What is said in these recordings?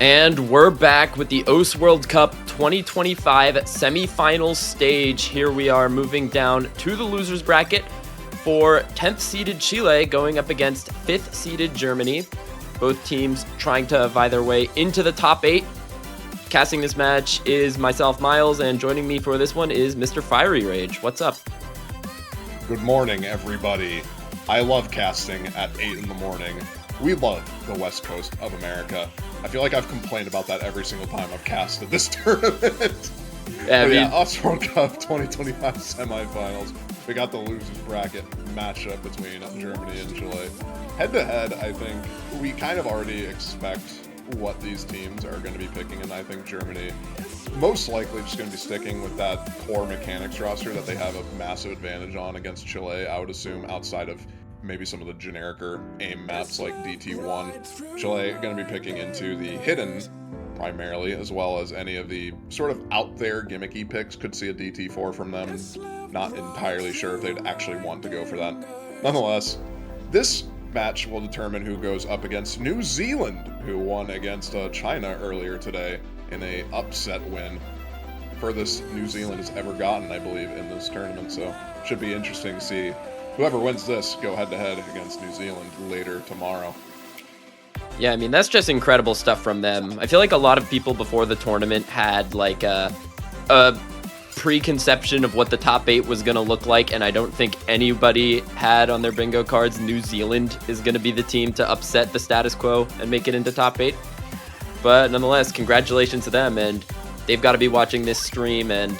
And we're back with the OS World Cup 2025 semifinals stage. Here we are moving down to the losers bracket for 10th seeded Chile going up against 5th seeded Germany. Both teams trying to vie their way into the top 8. Casting this match is myself, Miles, and joining me for this one is Mr. Fiery Rage. What's up? Good morning, everybody. I love casting at 8 in the morning. We love the West Coast of America. I feel like I've complained about that every single time I've casted this tournament. Yeah, OS World Cup 2025 semifinals. We got the losers bracket matchup between Germany and Chile. Head-to-head, I think we kind of already expect what these teams are going to be picking, and I think Germany most likely just going to be sticking with that core mechanics roster that they have a massive advantage on against Chile, I would assume, outside of maybe some of the genericer aim maps like DT1. Chile are going to be picking into the hidden primarily, as well as any of the sort of out there gimmicky picks. Could see a DT4 from them. Not entirely sure if they'd actually want to go for that. Nonetheless, this match will determine who goes up against New Zealand, who won against China earlier today in a upset win. Furthest New Zealand has ever gotten, I believe, in this tournament, so should be interesting to see whoever wins this go head-to-head against New Zealand later tomorrow. Yeah, I mean, that's just incredible stuff from them. I feel like a lot of people before the tournament had like a preconception of what the top 8 was going to look like, and I don't think anybody had on their bingo cards New Zealand is going to be the team to upset the status quo and make it into top 8. But nonetheless, congratulations to them, and they've got to be watching this stream and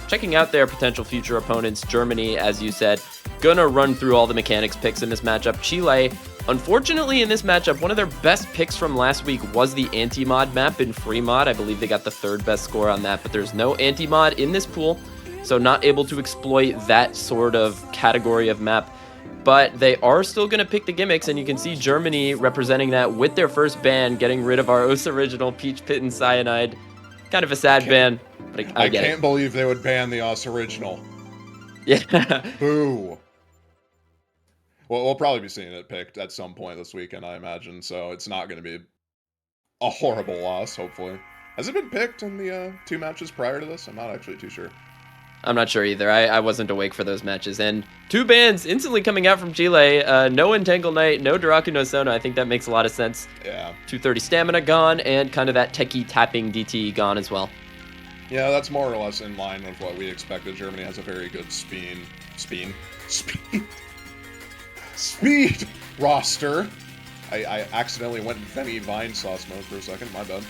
checking out their potential future opponents. Germany, as you said, gonna run through all the mechanics picks in this matchup. Chile, unfortunately in this matchup, one of their best picks from last week was the anti-mod map in free mod. I believe they got the 3rd best score on that, but there's no anti-mod in this pool, so not able to exploit that sort of category of map. But they are still going to pick the gimmicks, and you can see Germany representing that with their first ban, getting rid of our OS original Peach Pit and Cyanide. Kind of a sad ban, but I get it. I can't believe they would ban the OS original. Yeah. Boo. Well, we'll probably be seeing it picked at some point this weekend, I imagine, so it's not going to be a horrible loss, hopefully. Has it been picked in the 2 matches prior to this? I'm not actually too sure. I'm not sure either. I wasn't awake for those matches. And 2 bans instantly coming out from Chile. No Entangle Knight, no Duraku no Sona. I think that makes a lot of sense. Yeah. 230 stamina gone, and kind of that techie tapping DT gone as well. Yeah, that's more or less in line with what we expected. Germany has a very good speed roster. I accidentally went Venny Vine sauce mode for a second, my bad.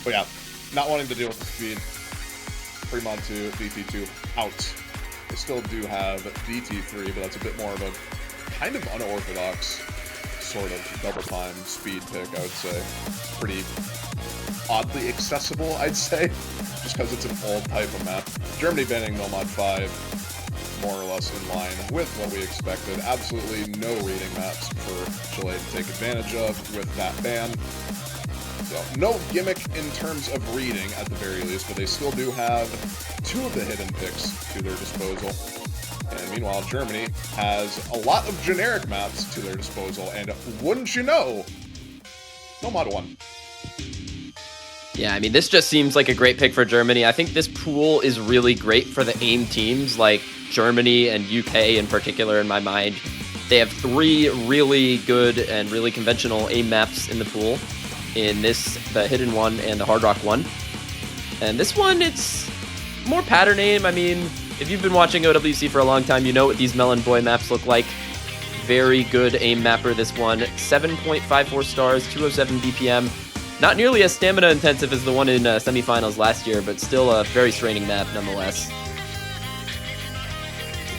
But yeah, not wanting to deal with the speed. Free mod 2, DT2 out. They still do have DT3, but that's a bit more of a kind of unorthodox sort of double time speed pick, I would say. Pretty oddly accessible, I'd say, just because it's an old type of map. Germany banning Nomad 5, more or less in line with what we expected. Absolutely no reading maps for Chile to take advantage of with that ban. So, no gimmick in terms of reading, at the very least, but they still do have 2 of the hidden picks to their disposal. And meanwhile, Germany has a lot of generic maps to their disposal, and wouldn't you know, Nomad 1. Yeah, I mean, this just seems like a great pick for Germany. I think this pool is really great for the AIM teams, like Germany and UK in particular, in my mind. They have 3 really good and really conventional AIM maps in the pool. In this, the hidden one and the hard rock one. And this one, it's more pattern aim. I mean, if you've been watching OWC for a long time, you know what these Melon Boy maps look like. Very good aim mapper, this one. 7.54 stars, 207 BPM. Not nearly as stamina intensive as the one in semifinals last year, but still a very straining map nonetheless.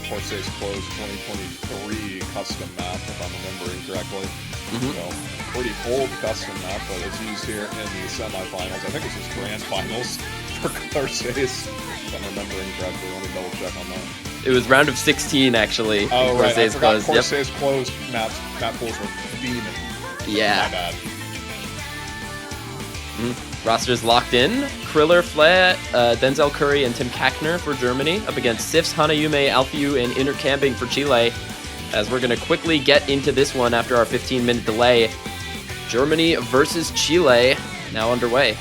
Corsair's Close 2023 custom map, if I'm remembering correctly. So, pretty old custom map, but it's used here in the semifinals. I think this is grand finals for Corsair's, if I'm remembering correctly. Let me double check on that. It was round of 16, actually. Oh, right. I forgot Closed. Corsair's Closed map pools were demon. Yeah. My bad. Roster's locked in. Kriller, Flat, Denzel Curry, and Tim Kackner for Germany up against Sifs, Hanayume, Alfiu, and Inner Camping for Chile. as we're going to quickly get into this one after our 15-minute delay. Germany versus Chile now underway.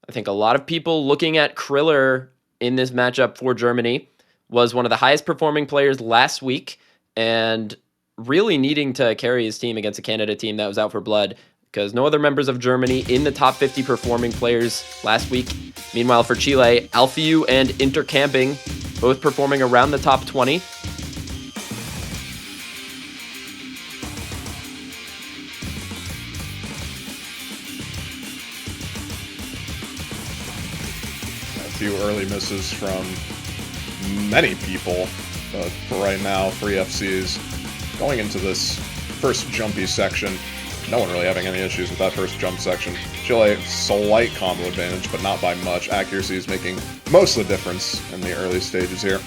I think a lot of people looking at Kriller in this matchup for Germany. Was one of the highest performing players last week and really needing to carry his team against a Canada team that was out for blood because no other members of Germany in the top 50 performing players last week. Meanwhile, for Chile, Alfiu and Intercamping both performing around the top 20. A few early misses from many people, but for right now, 3 FCs going into this first jumpy section. No one really having any issues with that first jump section. Chile, slight combo advantage, but not by much. Accuracy is making most of the difference in the early stages here.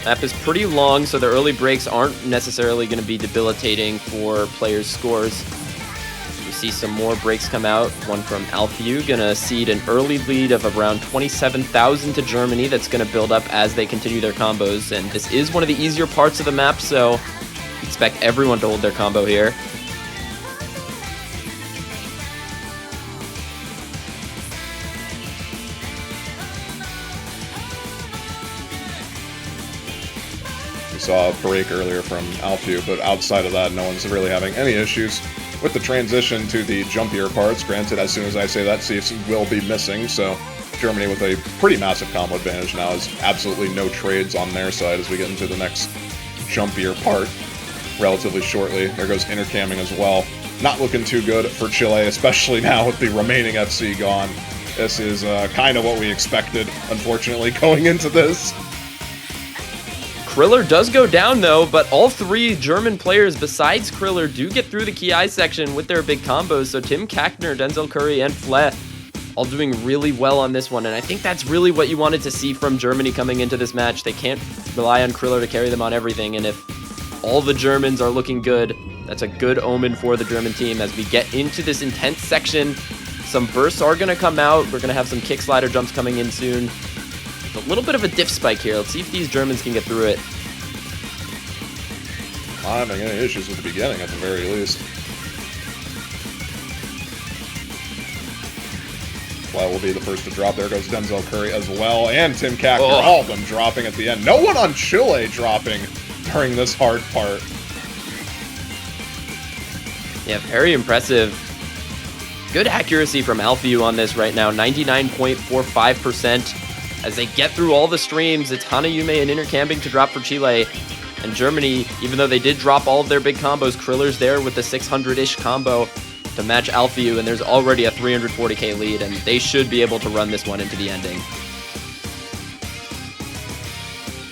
Map is pretty long, so the early breaks aren't necessarily going to be debilitating for players' scores. We see some more breaks come out. One from Alfiu, going to cede an early lead of around 27,000 to Germany. That's going to build up as they continue their combos. And this is one of the easier parts of the map, so expect everyone to hold their combo here. We saw a break earlier from Alfiu, but outside of that, no one's really having any issues with the transition to the jumpier parts. Granted, as soon as I say that, Chiefs will be missing, so Germany with a pretty massive combo advantage now has absolutely no trades on their side as we get into the next jumpier part relatively shortly. There goes intercamming as well. Not looking too good for Chile, especially now with the remaining FC gone. This is kind of what we expected, unfortunately, going into this. Kriller does go down, though, but all 3 German players besides Kriller do get through the Ki section with their big combos. So Tim Kackner, Denzel Curry, and Fle all doing really well on this one. And I think that's really what you wanted to see from Germany coming into this match. They can't rely on Kriller to carry them on everything. And if all the Germans are looking good, that's a good omen for the German team as we get into this intense section. Some bursts are going to come out. We're going to have some kick slider jumps coming in soon. A little bit of a diff spike here. Let's see if these Germans can get through it. Not having any issues with the beginning, at the very least. Fly will be the first to drop. There goes Denzel Curry as well, and Tim Kackner. Oh. All of them dropping at the end. No one on Chile dropping during this hard part. Yeah, very impressive. Good accuracy from Alfiu on this right now, 99.45%. As they get through all the streams, it's Hanayume and Intercamping to drop for Chile. And Germany, even though they did drop all of their big combos, Kriller's there with the 600-ish combo to match Alfiu, and there's already a 340k lead, and they should be able to run this one into the ending.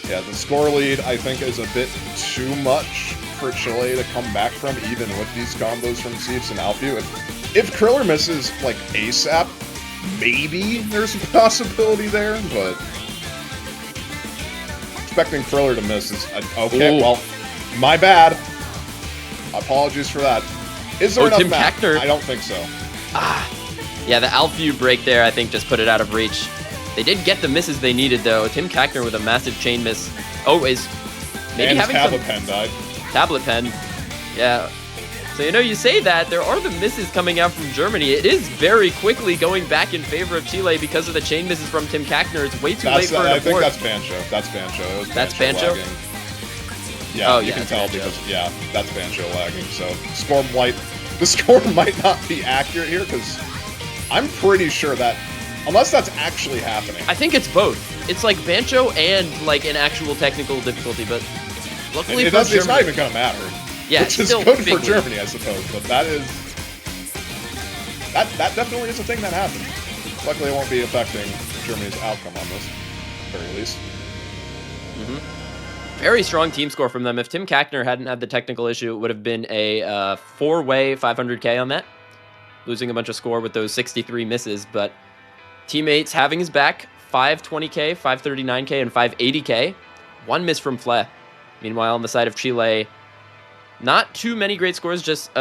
Yeah, the score lead, I think, is a bit too much for Chile to come back from, even with these combos from Chiefs and Alfiu. If Kriller misses, like, ASAP, maybe there's a possibility there, but expecting Kriller to miss is okay. Ooh. Well, my bad. Apologies for that. Is there enough Tim Kackner? I don't think so. Yeah, the Alfiu break there, I think, just put it out of reach. They did get the misses they needed, though. Tim Kackner with a massive chain miss. Oh, is maybe and having tablet some pen died. Tablet pen. Yeah. So, you know, you say that, there are the misses coming out from Germany. It is very quickly going back in favor of Chile because of the chain misses from Tim Kackner. It's way too late for an I think abort. that's Bancho. That's Bancho. It was That's Bancho? lagging. Yeah, Oh, you yeah, can tell Bancho. because, yeah, that's Bancho lagging. So, the score might not be accurate here because I'm pretty sure that, unless that's actually happening. I think it's both. It's like Bancho and like an actual technical difficulty, but luckily for Germany, It's not even going to matter. Yeah, which is still good for big lead. Germany, I suppose. But that definitely is a thing that happened. Luckily, it won't be affecting Germany's outcome on this, at the very least. Very strong team score from them. If Tim Kackner hadn't had the technical issue, it would have been a 4-way 500k on that. Losing a bunch of score with those 63 misses, but teammates having his back, 520k, 539k, and 580k. one miss from Fle. Meanwhile, on the side of Chile, not too many great scores, just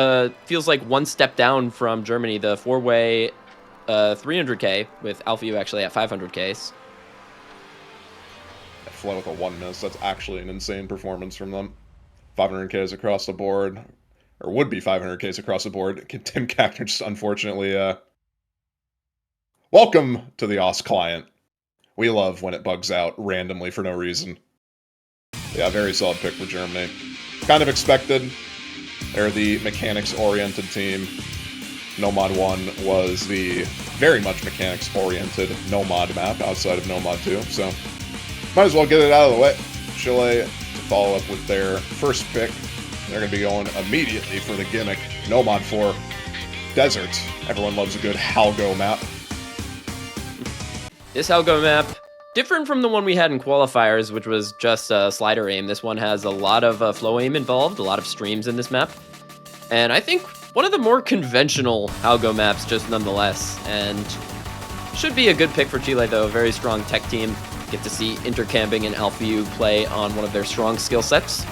feels like one step down from Germany. The four-way 300K with Alfeu actually at 500Ks. Fle with a 1 miss. That's actually an insane performance from them. 500Ks across the board, or would be 500Ks across the board. Tim Kackner just unfortunately... Welcome to the OS client. We love when it bugs out randomly for no reason. Yeah, very solid pick for Germany. Kind of expected. They're the mechanics-oriented team. Nomad 1 was the very much mechanics-oriented Nomad map outside of Nomad 2, so might as well get it out of the way. Chile, to follow up with their first pick, they're going to be going immediately for the gimmick Nomad 4 Desert. Everyone loves a good Halgo map. This Halgo map, different from the one we had in qualifiers, which was just slider aim. This one has a lot of flow aim involved, a lot of streams in this map. And I think one of the more conventional Halgo maps, just nonetheless. And should be a good pick for Chile, though. Very strong tech team. Get to see Intercamping and Alfeu play on one of their strong skill sets.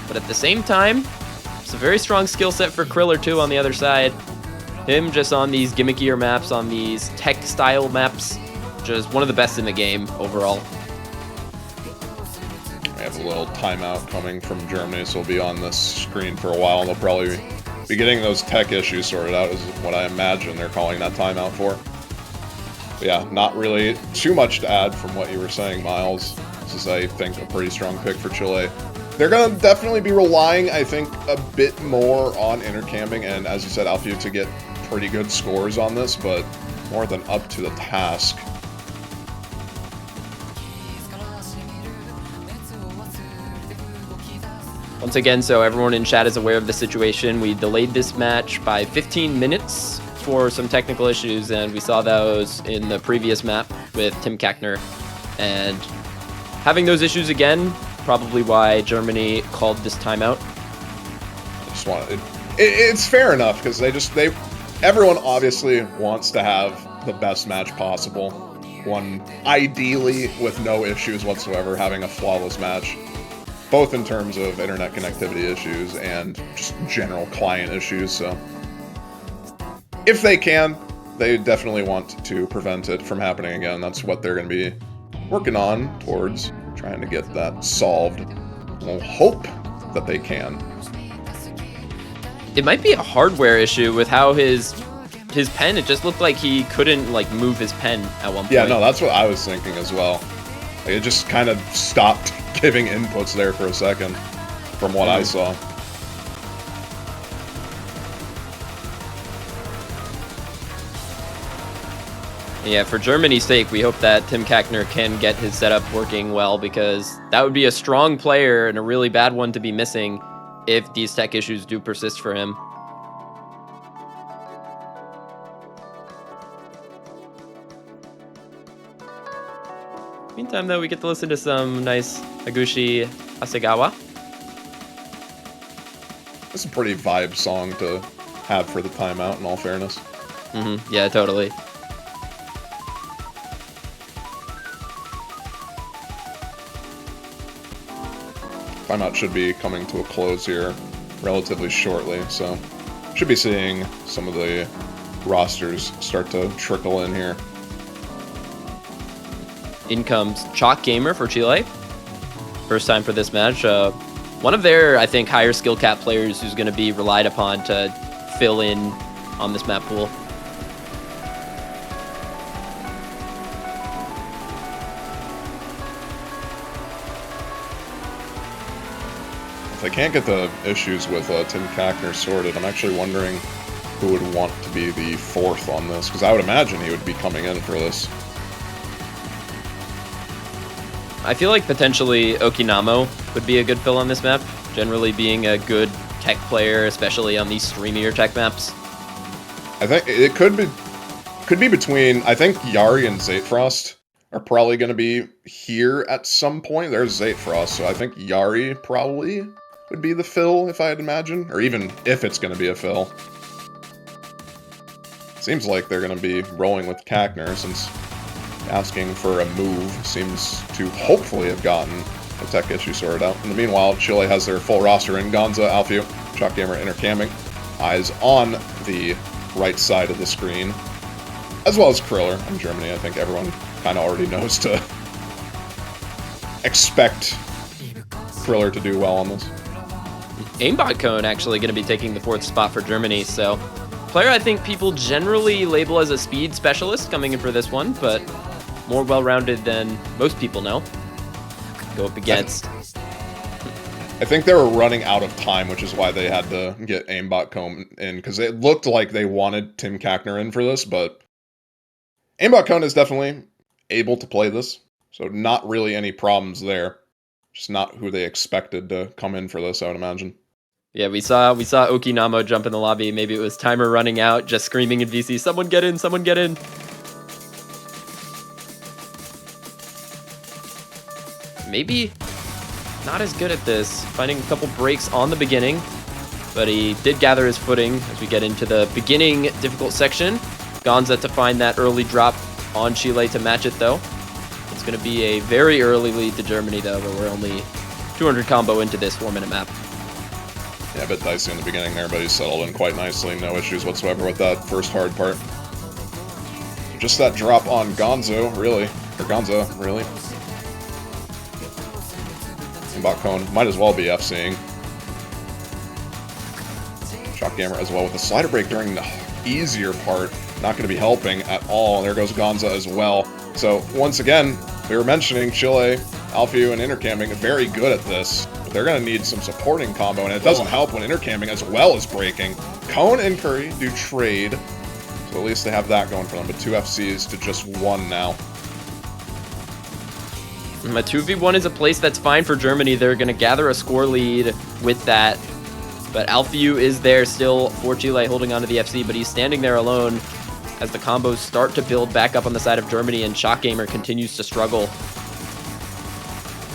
But at the same time, it's a very strong skill set for Kriller, too, on the other side. Him just on these gimmickier maps, on these tech-style maps. Just one of the best in the game, overall. We have a little timeout coming from Germany, so we'll be on this screen for a while, and they'll probably be getting those tech issues sorted out, is what I imagine they're calling that timeout for. But yeah, not really too much to add from what you were saying, Miles. This is, I think, a pretty strong pick for Chile. They're going to definitely be relying, I think, a bit more on intercamping and, as you said, Alfeu to get pretty good scores on this, but more than up to the task. Once again, so everyone in chat is aware of the situation, we delayed this match by 15 minutes for some technical issues, and we saw those in the previous map with Tim Kackner. And having those issues again, probably why Germany called this timeout. I just want it's fair enough, because everyone obviously wants to have the best match possible. One ideally with no issues whatsoever, having a flawless match. Both in terms of internet connectivity issues and just general client issues, so if they can, they definitely want to prevent it from happening again. That's what they're going to be working on towards, trying to get that solved. We'll hope that they can. It might be a hardware issue with how his pen, it just looked like he couldn't move his pen at one point. Yeah, no, that's what I was thinking as well. It just kind of stopped giving inputs there for a second, from what I saw. Yeah, for Germany's sake, we hope that Tim Kackner can get his setup working well, because that would be a strong player and a really bad one to be missing if these tech issues do persist for him. Meantime, though, we get to listen to some nice Hagushi Hasegawa. It's a pretty vibe song to have for the timeout, in all fairness. Yeah, totally. Timeout should be coming to a close here relatively shortly, so should be seeing some of the rosters start to trickle in here. In comes Chalk Gamer for Chile. First time for this match. One of their, I think, higher skill cap players who's going to be relied upon to fill in on this map pool. If they can't get the issues with Tim Kackner sorted, I'm actually wondering who would want to be the fourth on this, because I would imagine he would be coming in for this. I feel like potentially Okinamo would be a good fill on this map, generally being a good tech player, especially on these streamier tech maps. I think it could be between, I think Yari and Zatefrost are probably going to be here at some point. There's Zatefrost, so I think Yari probably would be the fill, if I had to imagine, or even if it's going to be a fill. Seems like they're going to be rolling with Kakner, since asking for a move seems to hopefully have gotten a tech issue sorted out. In the meanwhile, Chile has their full roster in Gonza, Alfeu, Shockgamer, intercamming. Eyes on the right side of the screen, as well as Kriller in Germany. I think everyone kind of already knows to expect Kriller to do well on this. Aimbot Cone actually going to be taking the 4th spot for Germany, so player I think people generally label as a speed specialist coming in for this one, but more well-rounded than most people know. Go up against... I think they were running out of time, which is why they had to get Aimbot Cone in, because it looked like they wanted Tim Kakner in for this, but Aimbot Cone is definitely able to play this, so not really any problems there. Just not who they expected to come in for this, I would imagine. Yeah, we saw Okinamo jump in the lobby. Maybe it was timer running out, just screaming in VC, "Someone get in! Someone get in!" Maybe not as good at this, finding a couple breaks on the beginning, but he did gather his footing as we get into the beginning difficult section. Gonza to find that early drop on Chile to match it, though. It's going to be a very early lead to Germany, though, where we're only 200 combo into this 4-minute map. Yeah, a bit dicey in the beginning there, but he's settled in quite nicely. No issues whatsoever with that first hard part. Just that drop on Gonzo, really. Or Gonza, really. Aimbot Cone might as well be FCing. Shockgamer as well with the slider break during the easier part. Not going to be helping at all. There goes Gonza as well. So, once again, we were mentioning Chile, Alfeu, and intercamming very good at this. But they're going to need some supporting combo, and it doesn't help when intercamming as well as breaking. Cone and Curry do trade, so at least they have that going for them. But 2 FCs to just 1 now. A 2v1 is a place that's fine for Germany. They're going to gather a score lead with that. But Alfeu is there still for Chile, holding on to the FC, but he's standing there alone as the combos start to build back up on the side of Germany, and Shockgamer continues to struggle.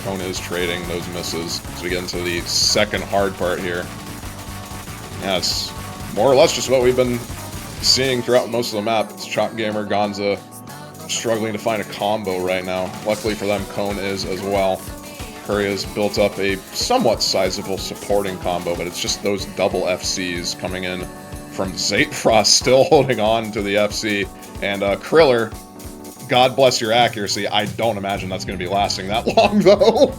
Cone is trading those misses as we get into the second hard part here. Yeah, it's more or less just what we've been seeing throughout most of the map. It's Shockgamer, Gonza struggling to find a combo right now. Luckily for them, Cone is as well. Curry has built up a somewhat sizable supporting combo, but it's just those double FCs coming in from Zatefrost still holding on to the FC. And Kriller, God bless your accuracy. I don't imagine that's going to be lasting that long, though.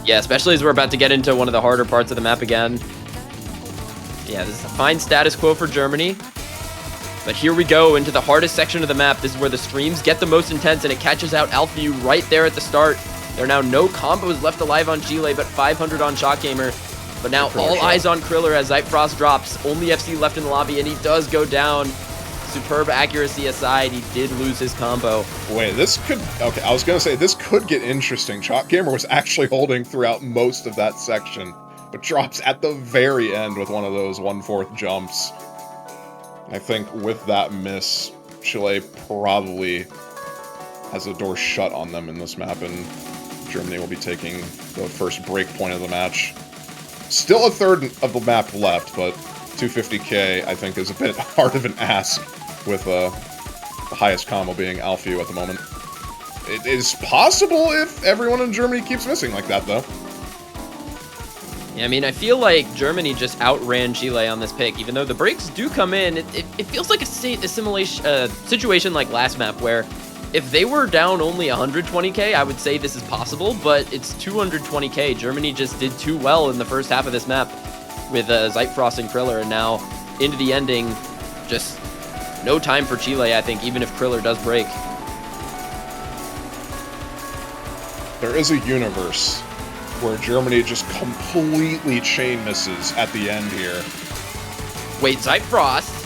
Yeah, especially as we're about to get into one of the harder parts of the map again. Yeah, this is a fine status quo for Germany. But here we go into the hardest section of the map. This is where the streams get the most intense, and it catches out Alfeu right there at the start. There are now no combos left alive on Chile, but 500 on Shockgamer. But now all eyes on Kriller as Zatefrost drops. Only FC left in the lobby, and he does go down. Superb accuracy aside, he did lose his combo. Wait, this could... Okay, I was going to say, this could get interesting. Shockgamer was actually holding throughout most of that section, but drops at the very end with one of those 1/4 jumps. I think with that miss, Chile probably has the door shut on them in this map, and Germany will be taking the first break point of the match. Still a third of the map left, but 250k I think is a bit hard of an ask with the highest combo being Alfeu at the moment. It is possible if everyone in Germany keeps missing like that, though. Yeah, I mean, I feel like Germany just outran Chile on this pick. Even though the breaks do come in, it feels like a situation like last map, where if they were down only 120k, I would say this is possible, but it's 220k. Germany just did too well in the first half of this map with Zatefrost and Kriller, and now into the ending, just no time for Chile, I think, even if Kriller does break. There is a universe where Germany just completely chain misses at the end here. Wait, Zatefrost?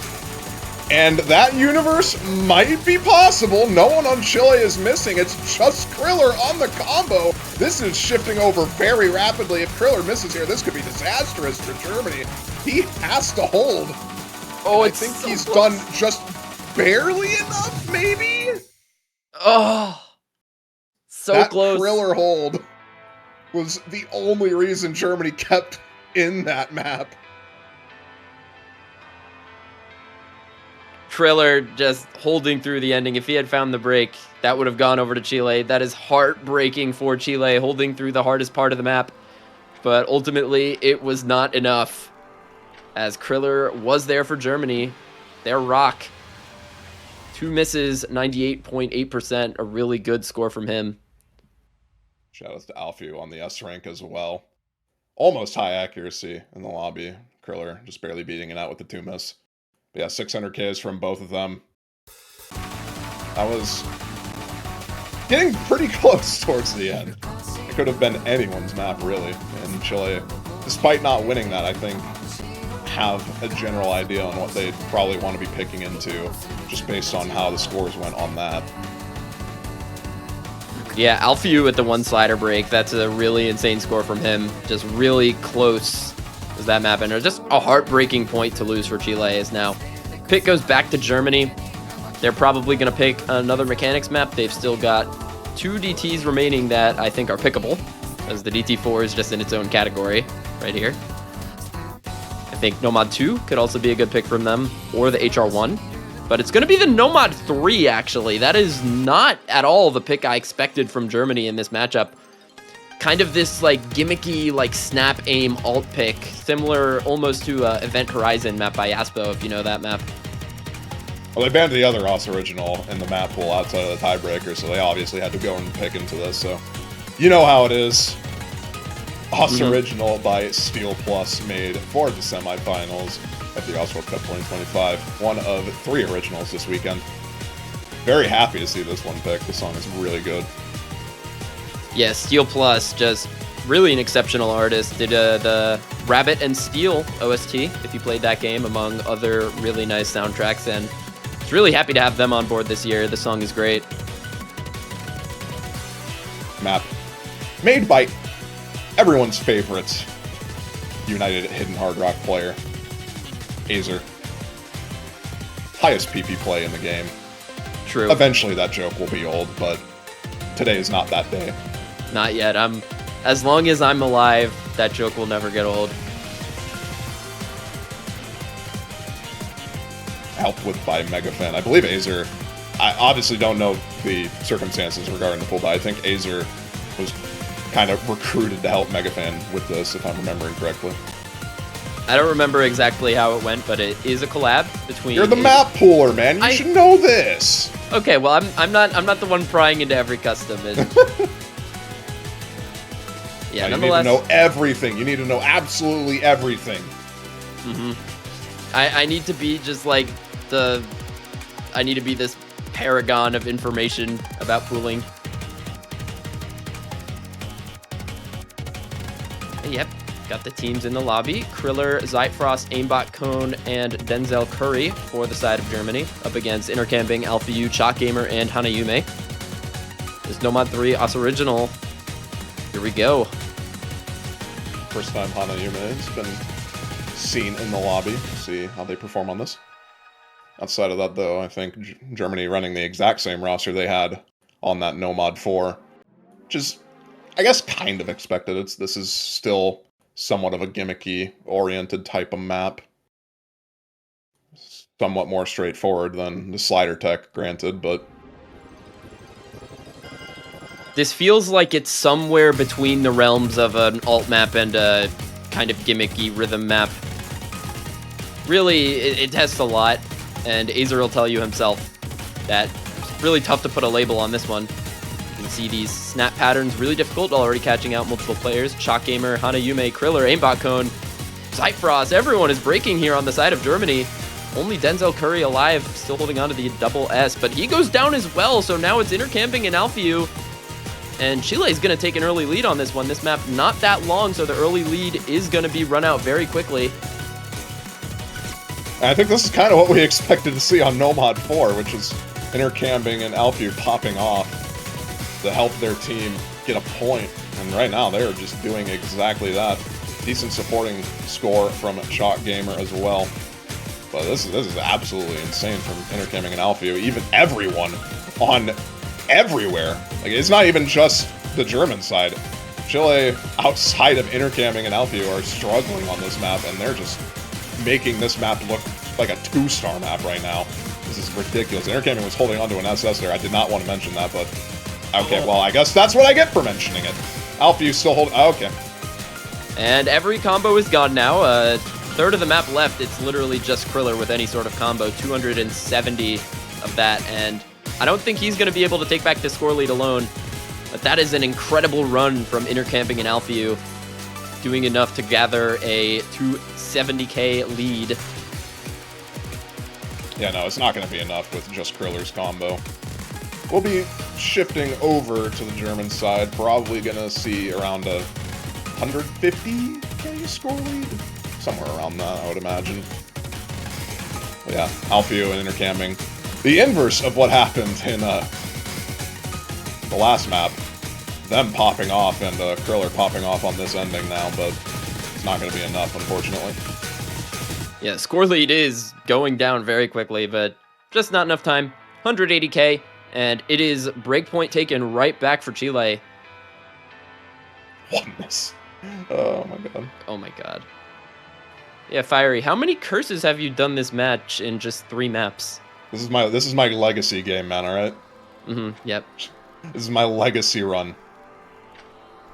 And that universe might be possible. No one on Chile is missing. It's just Kriller on the combo. This is shifting over very rapidly. If Kriller misses here, this could be disastrous for Germany. He has to hold. Oh, I think he's done just barely enough, maybe? Oh, so that close. That Kriller hold was the only reason Germany kept in that map. Kriller just holding through the ending. If he had found the break, that would have gone over to Chile. That is heartbreaking for Chile, holding through the hardest part of the map. But ultimately, it was not enough, as Kriller was there for Germany. Their rock. 2 misses, 98.8%, a really good score from him. Shout out to Alfie on the S rank as well. Almost high accuracy in the lobby. Kriller just barely beating it out with the 2 miss. But yeah, 600 Ks from both of them. That was getting pretty close towards the end. It could have been anyone's map, really. And Chile, despite not winning that, I think have a general idea on what they'd probably want to be picking into, just based on how the scores went on that. Yeah, Alfiu at the 1 slider break. That's a really insane score from him. Just really close as that map ender. Just a heartbreaking point to lose for Chile is now. Pick goes back to Germany. They're probably going to pick another mechanics map. They've still got 2 DTs remaining that I think are pickable, as the DT4 is just in its own category right here. I think Nomad 2 could also be a good pick from them, or the HR1. But it's going to be the Nomad 3, actually. That is not at all the pick I expected from Germany in this matchup. Kind of this, like, gimmicky, like, snap aim alt pick, similar almost to Event Horizon map by Yaspo, if you know that map. Well, they banned the other Ross original in the map pool outside of the tiebreaker, so they obviously had to go and pick into this, so you know how it is. Ross original by Steel Plus made for the semifinals at the Ross World Cup 2025. One of 3 originals this weekend. Very happy to see this one picked. The song is really good. Yeah, Steel Plus, just really an exceptional artist. Did the Rabbit and Steel OST, if you played that game, among other really nice soundtracks, and it's really happy to have them on board this year. The song is great. Map made by everyone's favorite United Hidden Hard Rock player, Azer. Highest PP play in the game. True. Eventually that joke will be old, but today is not that day. Not yet. As long as I'm alive, that joke will never get old. Helped with by Megafan. I believe Azer, I obviously don't know the circumstances regarding the pool, but I think Azer was kind of recruited to help Megafan with this, if I'm remembering correctly. I don't remember exactly how it went, but it is a collab between... You're the map pooler, man. You should know this. Okay, well, I'm not the one prying into every custom. Yeah, you nonetheless, need to know everything. You need to know absolutely everything. I need to be just like I need to be this paragon of information about pooling. Yep, got the teams in the lobby. Kriller, Zyfrost, Aimbot Cone, and Denzel Curry for the side of Germany, up against Intercamping, Alpha Chalk Gamer, and Hanayume. This Nomad 3 Us Original. Here we go. First time Hanayume has been seen in the lobby. See how they perform on this. Outside of that, though, I think Germany running the exact same roster they had on that Nomad 4, which is, I guess, kind of expected. This is still somewhat of a gimmicky-oriented type of map. Somewhat more straightforward than the slider tech, granted, but... This feels like it's somewhere between the realms of an alt map and a kind of gimmicky rhythm map. Really, it tests a lot, and Azer will tell you himself that it's really tough to put a label on this one. You can see these snap patterns really difficult, already catching out multiple players. Chalk Gamer, Hanayume, Kriller, Aimbot Cone, Zyfrost, everyone is breaking here on the side of Germany. Only Denzel Curry alive, still holding on to the double S, but he goes down as well, so now it's Intercamping and Alphiu. And Chile is going to take an early lead on this one. This map not that long, so the early lead is going to be run out very quickly. I think this is kind of what we expected to see on Nomad 4, which is Intercamping and Alphiu popping off to help their team get a point. And right now, they're just doing exactly that. Decent supporting score from Chalk Gamer as well. But this is absolutely insane from Intercamping and Alphiu. Even everyone on everywhere. Like, it's not even just the German side. Chile, outside of Intercamping and Alphiu, are struggling on this map, and they're just making this map look like a 2-star map right now. This is ridiculous. Intercamming was holding onto an SS there. I did not want to mention that, but okay, well, I guess that's what I get for mentioning it. Alpha, still hold. Oh, okay. And every combo is gone now. Third of the map left. It's literally just Kriller with any sort of combo. 270 of that, and I don't think he's going to be able to take back the score lead alone. But that is an incredible run from Intercamping and Alpheu, doing enough to gather a 270k lead. Yeah, no, it's not going to be enough with just Kriller's combo. We'll be shifting over to the German side. Probably going to see around a 150k score lead. Somewhere around that, I would imagine. But yeah, Alpheu and Intercamming. The inverse of what happened in the last map. Them popping off and Kriller popping off on this ending now, but it's not going to be enough, unfortunately. Yeah, score lead is going down very quickly, but just not enough time. 180k, and it is breakpoint taken right back for Chile. Oneness. Oh my god. Oh my god. Yeah, Fiery, how many curses have you done this match in just 3 maps? This is my legacy game, man, alright? Yep. This is my legacy run.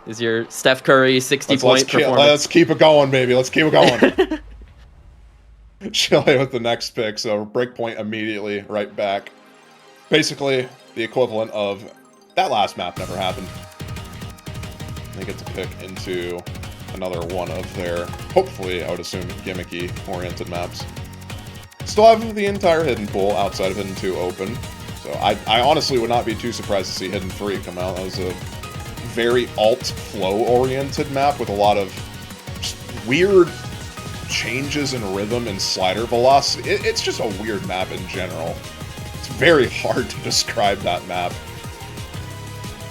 Is your Steph Curry 60-point performance. Let's keep it going, baby. Let's keep it going. Chile with the next pick, so breakpoint immediately, right back. Basically, the equivalent of that last map never happened. They get to pick into another one of their, hopefully, I would assume, gimmicky-oriented maps. Still have the entire Hidden Pool outside of Hidden 2 open, so I honestly would not be too surprised to see Hidden 3 come out. That was a very alt-flow-oriented map with a lot of just weird changes in rhythm and slider velocity. It's just a weird map in general. It's very hard to describe that map.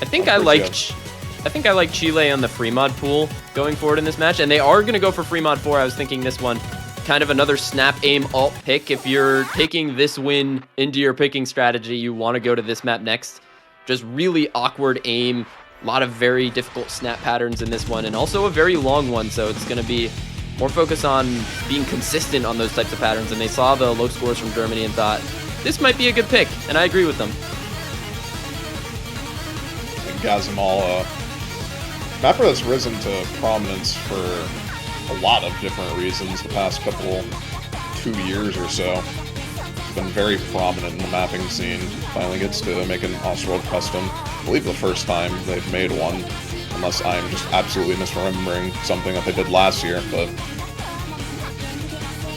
I think I like Chile on the free mod pool going forward in this match, and they are going to go for free mod 4. I was thinking this one, kind of another snap aim alt pick. If you're taking this win into your picking strategy, you want to go to this map next. Just really awkward aim, a lot of very difficult snap patterns in this one, and also a very long one, so it's going to be more focus on being consistent on those types of patterns. And they saw the low scores from Germany and thought, this might be a good pick, and I agree with them. And Gazimal, mapper that's risen to prominence for a lot of different reasons the past couple 2 years or so. It's been very prominent in the mapping scene. Finally gets to make an Osterworld custom. I believe the first time they've made one, unless I'm just absolutely misremembering something that they did last year, but...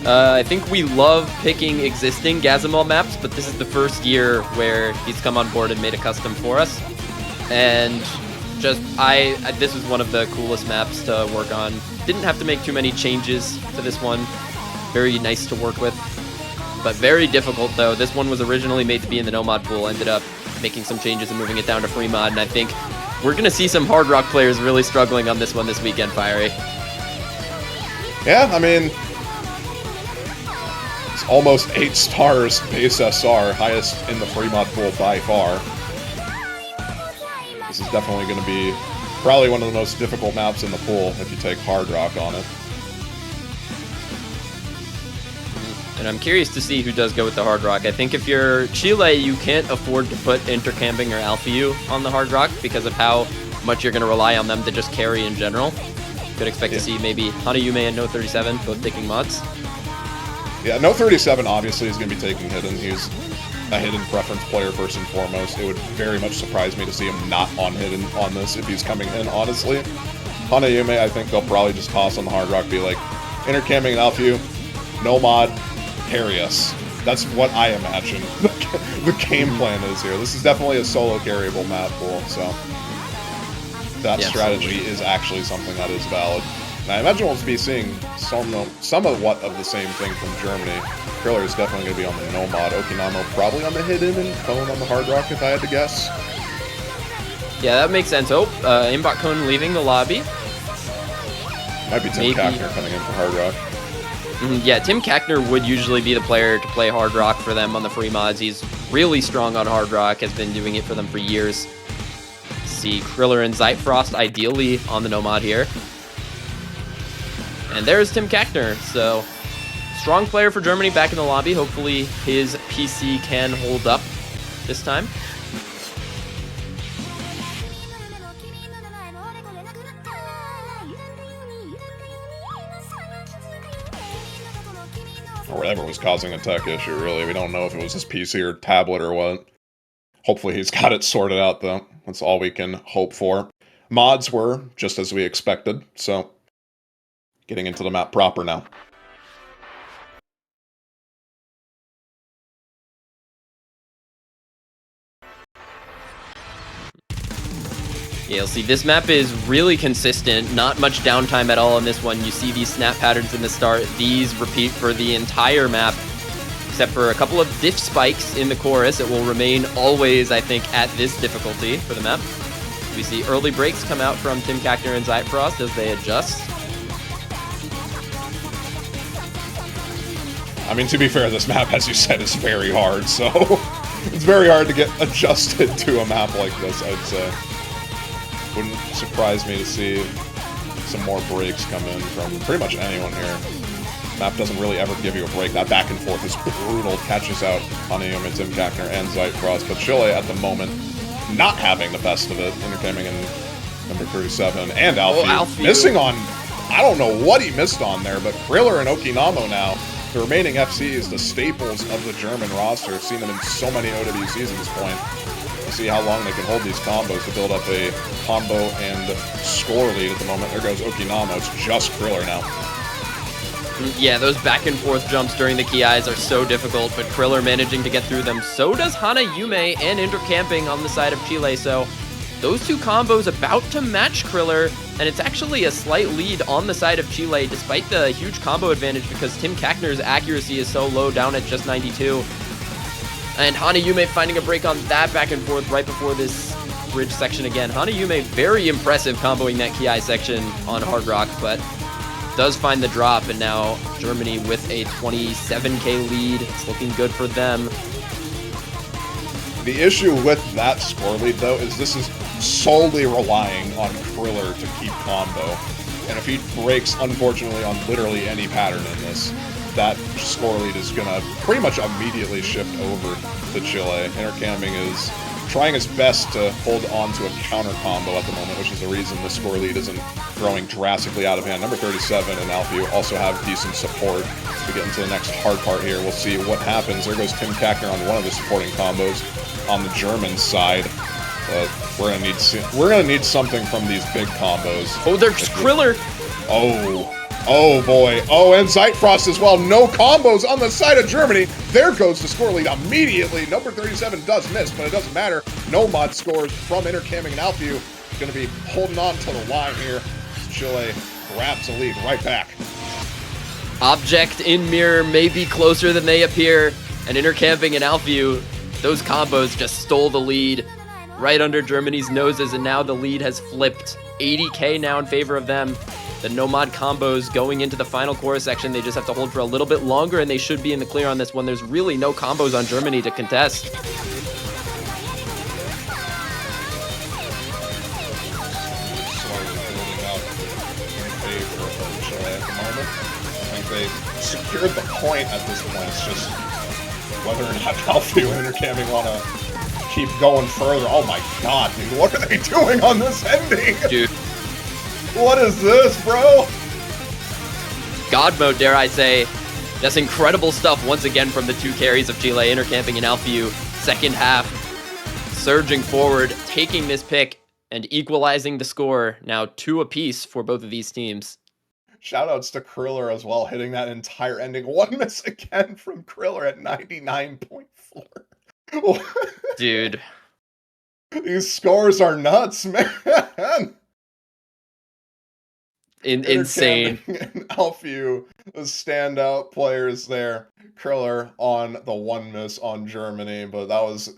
I think we love picking existing Gazimal maps, but this is the first year where he's come on board and made a custom for us. And just, this was one of the coolest maps to work on. Didn't have to make too many changes to this one. Very nice to work with, but very difficult though. This one was originally made to be in the no mod pool, ended up making some changes and moving it down to free mod, and I think we're going to see some Hard Rock players really struggling on this one this weekend, Fiery. Yeah, I mean, it's almost 8 stars base SR, highest in the free mod pool by far. This is definitely going to be probably one of the most difficult maps in the pool if you take Hard Rock on it. And I'm curious to see who does go with the Hard Rock. I think if you're Chile, you can't afford to put Intercamping or Alpheu on the Hard Rock because of how much you're going to rely on them to just carry in general. Could expect to see maybe Hanayume and No37 both taking mods. Yeah, No37 obviously is going to be taking Hidden. He's a Hidden preference player first and foremost. It would very much surprise me to see him not on Hidden on this if he's coming in, honestly. Hanayume, I think they'll probably just toss on the Hard Rock, be like, Intercamping and Alpheu, no mod, carry us. That's what I imagine the game plan is here. This is definitely a solo carryable map pool, so that strategy is actually something that is valid. And I imagine we'll be seeing somewhat of the same thing from Germany. Kriller is definitely going to be on the no mod, Okinamo probably on the Hidden, and Cone on the Hard Rock if I had to guess. Yeah, that makes sense. Oh, Aimbot Cone leaving the lobby. Might be Tim Kackner coming in for Hard Rock. Yeah, Tim Kackner would usually be the player to play Hard Rock for them on the free mods. He's really strong on Hard Rock, has been doing it for them for years. See Kriller and Zeitfrost ideally on the no mod here. And there's Tim Kackner, so strong player for Germany back in the lobby. Hopefully his PC can hold up this time. Or whatever was causing a tech issue, really. We don't know if it was his PC or tablet or what. Hopefully he's got it sorted out, though. That's all we can hope for. Mods were just as we expected, so getting into the map proper now. Yeah, you'll see this map is really consistent, not much downtime at all on this one. You see these snap patterns in the start. These repeat for the entire map, except for a couple of diff spikes in the chorus. It will remain always, I think, at this difficulty for the map. We see early breaks come out from Tim Kackner and Zeitfrost as they adjust. I mean, to be fair, this map, as you said, is very hard, so it's very hard to get adjusted to a map like this, I'd say. Wouldn't surprise me to see some more breaks come in from pretty much anyone here. Map doesn't really ever give you a break. That back and forth is brutal. Catches out Hanayume, Tim Kackner, and Zeitfrost. But Chile, at the moment, not having the best of it. Intercoming in number 37. And Alfie missing on... I don't know what he missed on there, but Kriller and Okinamo now, the remaining FCs, the staples of the German roster. I've seen them in so many OWCs at this point. We'll see how long they can hold these combos to build up a combo and score lead at the moment. There goes Okinamo. It's just Kriller now. Yeah, those back and forth jumps during the Kiais are so difficult, but Kriller managing to get through them. So does Hanayume and Intercamping on the side of Chile. So those two combos about to match Kriller, and it's actually a slight lead on the side of Chile, despite the huge combo advantage because Tim Kackner's accuracy is so low, down at just 92. And Hanayume finding a break on that back and forth right before this bridge section again. Hanayume very impressive comboing that Kiai section on Hard Rock, but does find the drop, and now Germany with a 27k lead. It's looking good for them. The issue with that score lead, though, is this is solely relying on Kriller to keep combo. And if he breaks, unfortunately, on literally any pattern in this, that score lead is going to pretty much immediately shift over to Chile. Intercamming is trying his best to hold on to a counter combo at the moment, which is the reason the score lead isn't growing drastically out of hand. Number 37 and Alfie also have decent support to get into the next hard part here. We'll see what happens. There goes Tim Kackner on one of the supporting combos on the German side. But we're gonna need something from these big combos. Oh, there's Kriller! Oh boy. Oh, and Zeitfrost as well. No combos on the side of Germany. There goes the score lead immediately. Number 37 does miss, but it doesn't matter. No mod scores from Intercamming and Alfie. Going to be holding on to the line here. Chile grabs the lead right back. Object in mirror may be closer than they appear, and Intercamping and Alfie, those combos just stole the lead right under Germany's noses, and now the lead has flipped. 80k now in favor of them. The no-mod combos going into the final chorus section, they just have to hold for a little bit longer, and they should be in the clear on this one. There's really no combos on Germany to contest. They secured the point at this point. It's just whether or not Alfie and Intercamming want to keep going further. Oh my god, dude, what are they doing on this ending? Dude. What is this, bro? God mode, dare I say. That's incredible stuff once again from the two carries of Chile, Intercamping and Alfie. Second half, surging forward, taking this pick and equalizing the score. Now 2 apiece for both of these teams. Shoutouts to Kriller as well, hitting that entire ending. One miss again from Kriller at 99.4. Dude. These scores are nuts, man. Insane. And Alfie, the standout players there. Kriller on the 1 miss on Germany, but that was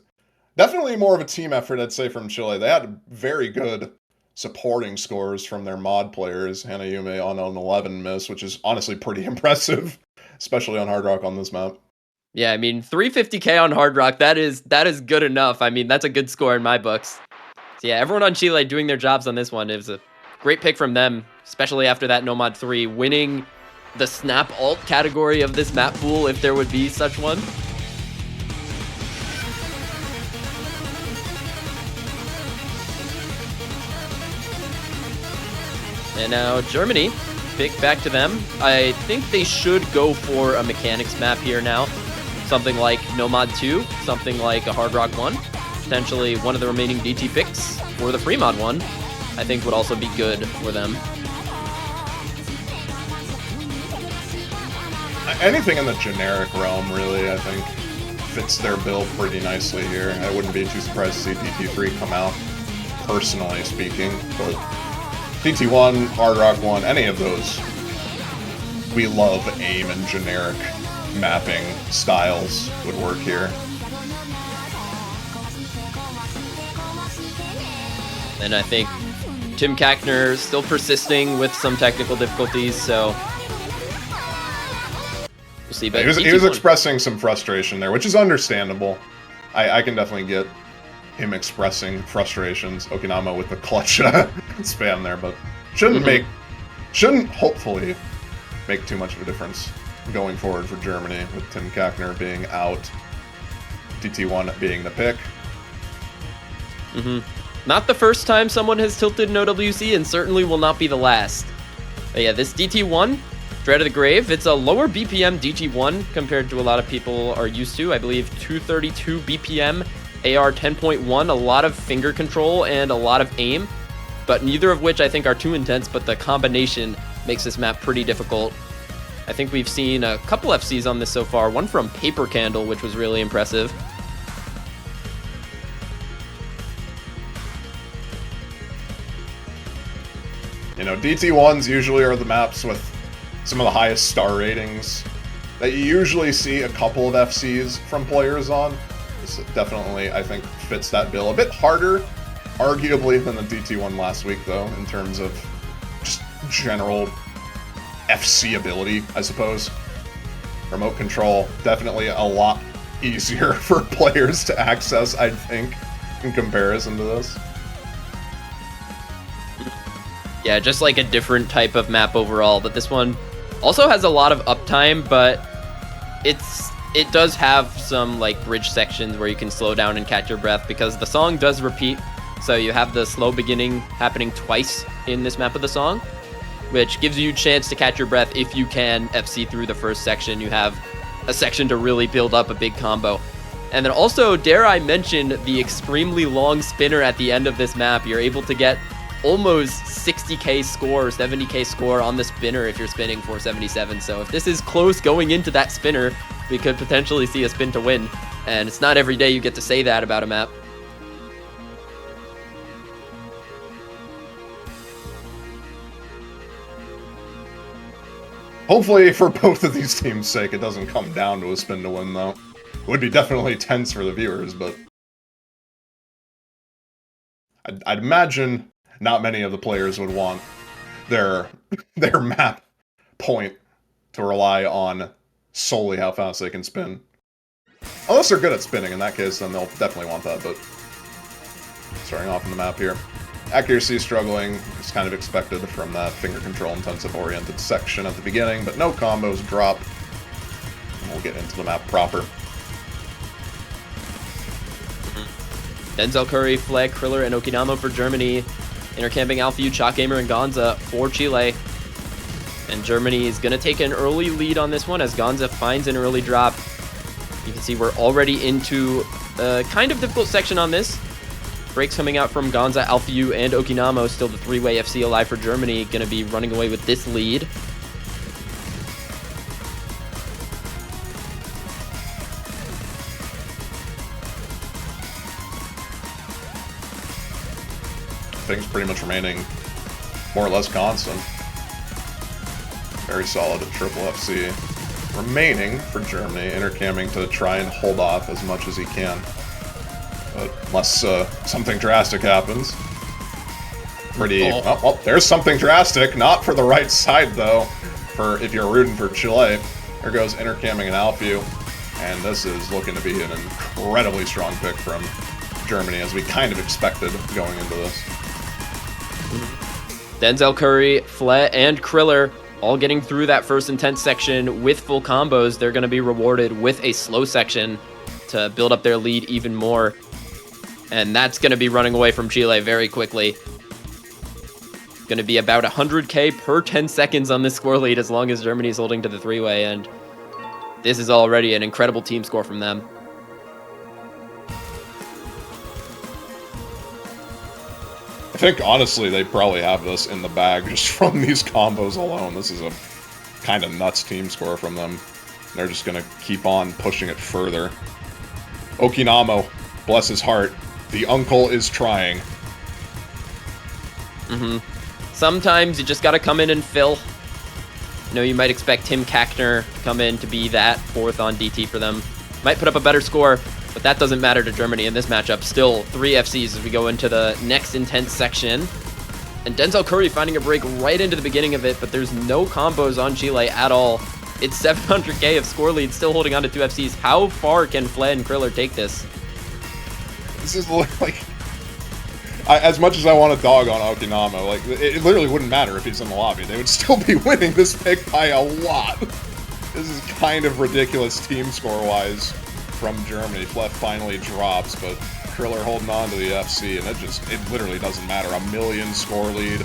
definitely more of a team effort, I'd say, from Chile. They had very good supporting scores from their mod players. Hanayume on an 11 miss, which is honestly pretty impressive, especially on Hard Rock on this map. Yeah, I mean, 350k on Hard Rock, that is good enough. I mean, that's a good score in my books. So yeah, everyone on Chile doing their jobs on this one. It was a great pick from them, especially after that No Mod 3, winning the snap alt category of this map pool if there would be such one. And now Germany, pick back to them. I think they should go for a mechanics map here now. Something like Nomad 2, something like a Hard Rock 1. Potentially one of the remaining DT picks for the free mod 1. I think would also be good for them. Anything in the generic realm, really, I think, fits their bill pretty nicely here. I wouldn't be too surprised to see DT3 come out, personally speaking, but DT1, Hard Rock 1, any of those, we love aim and generic mapping styles would work here. And I think Tim Kackner still persisting with some technical difficulties, so we'll see. But he was expressing some frustration there, which is understandable. I can definitely get him expressing frustrations. Okinama with the clutch spam there, but shouldn't hopefully make too much of a difference going forward for Germany, with Tim Kackner being out, DT1 being the pick. Not the first time someone has tilted in OWC, and certainly will not be the last. But yeah, this DT1, Dread of the Grave, it's a lower BPM DT1 compared to a lot of people are used to. I believe 232 BPM, AR 10.1, a lot of finger control and a lot of aim, but neither of which I think are too intense, but the combination makes this map pretty difficult. I think we've seen a couple FCs on this so far, one from Paper Candle, which was really impressive. You know, DT1s usually are the maps with some of the highest star ratings that you usually see a couple of FCs from players on. This definitely, I think, fits that bill. A bit harder, arguably, than the DT1 last week, though, in terms of just general FC ability, I suppose. Remote control, definitely a lot easier for players to access, I think, in comparison to this. Yeah, just like a different type of map overall, but this one also has a lot of uptime, but it does have some like bridge sections where you can slow down and catch your breath, because the song does repeat, so you have the slow beginning happening twice in this map of the song, which gives you a chance to catch your breath. If you can FC through the first section, you have a section to really build up a big combo. And then also, dare I mention, the extremely long spinner at the end of this map. You're able to get almost 60k score, 70k score on the spinner if you're spinning 477. So if this is close going into that spinner, we could potentially see a spin to win. And it's not every day you get to say that about a map. Hopefully, for both of these teams' sake, it doesn't come down to a spin to win, though. It would be definitely tense for the viewers, but I'd imagine not many of the players would want their map point to rely on solely how fast they can spin. Unless they're good at spinning, in that case, then they'll definitely want that, but starting off in the map here. Accuracy struggling is kind of expected from that finger control intensive oriented section at the beginning, but no combos drop. And we'll get into the map proper. Denzel Curry, Fleck, Kriller, and Okinama for Germany. Intercamping Alpha, Chalk Gamer, and Gonza for Chile. And Germany is going to take an early lead on this one as Gonza finds an early drop. You can see we're already into a kind of difficult section on this. Breaks coming out from Gonza, Alpha, and Okinama. Still the three-way FC alive for Germany. Going to be running away with this lead. Things pretty much remaining more or less constant. Very solid at triple FC. Remaining for Germany, intercamming to try and hold off as much as he can. But unless something drastic happens. Well, there's something drastic. Not for the right side, though. For if you're rooting for Chile. There goes intercamming and Alphew. And this is looking to be an incredibly strong pick from Germany, as we kind of expected going into this. Denzel Curry, Fle, and Kriller all getting through that first intense section with full combos. They're going to be rewarded with a slow section to build up their lead even more. And that's going to be running away from Chile very quickly. Going to be about 100k per 10 seconds on this score lead as long as Germany's holding to the three-way, and this is already an incredible team score from them. I think, honestly, they probably have this in the bag just from these combos alone. This is a kind of nuts team score from them. They're just going to keep on pushing it further. Okinamo, bless his heart, the uncle is trying. Sometimes you just got to come in and fill. You know, you might expect Tim Kackner to come in to be that fourth on DT for them. Might put up a better score, but that doesn't matter to Germany in this matchup. Still 3 FCs as we go into the next intense section. And Denzel Curry finding a break right into the beginning of it, but there's no combos on Chile at all. It's 700k of score lead, still holding on to 2 FCs. How far can Fled and Kriller take this? This is like... as much as I want to dog on Okinamo, like, it literally wouldn't matter if he's in the lobby. They would still be winning this pick by a lot. This is kind of ridiculous team score-wise from Germany. Flef finally drops, but Kriller holding on to the FC, and it literally doesn't matter. A million score lead,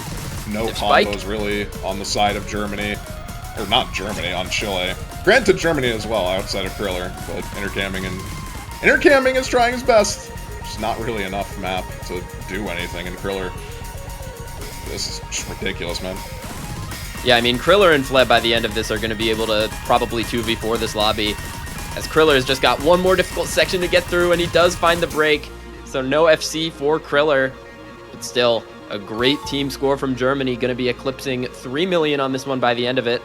no combos really on the side of Germany. Or not Germany, on Chile. Granted, Germany as well, outside of Kriller, but Intercamming is trying his best. Just not really enough map to do anything, and Kriller, this is just ridiculous, man. Yeah, I mean, Kriller and Fleb by the end of this are going to be able to probably 2v4 this lobby, as Kriller has just got one more difficult section to get through, and he does find the break. So no FC for Kriller, but still a great team score from Germany, going to be eclipsing 3 million on this one by the end of it,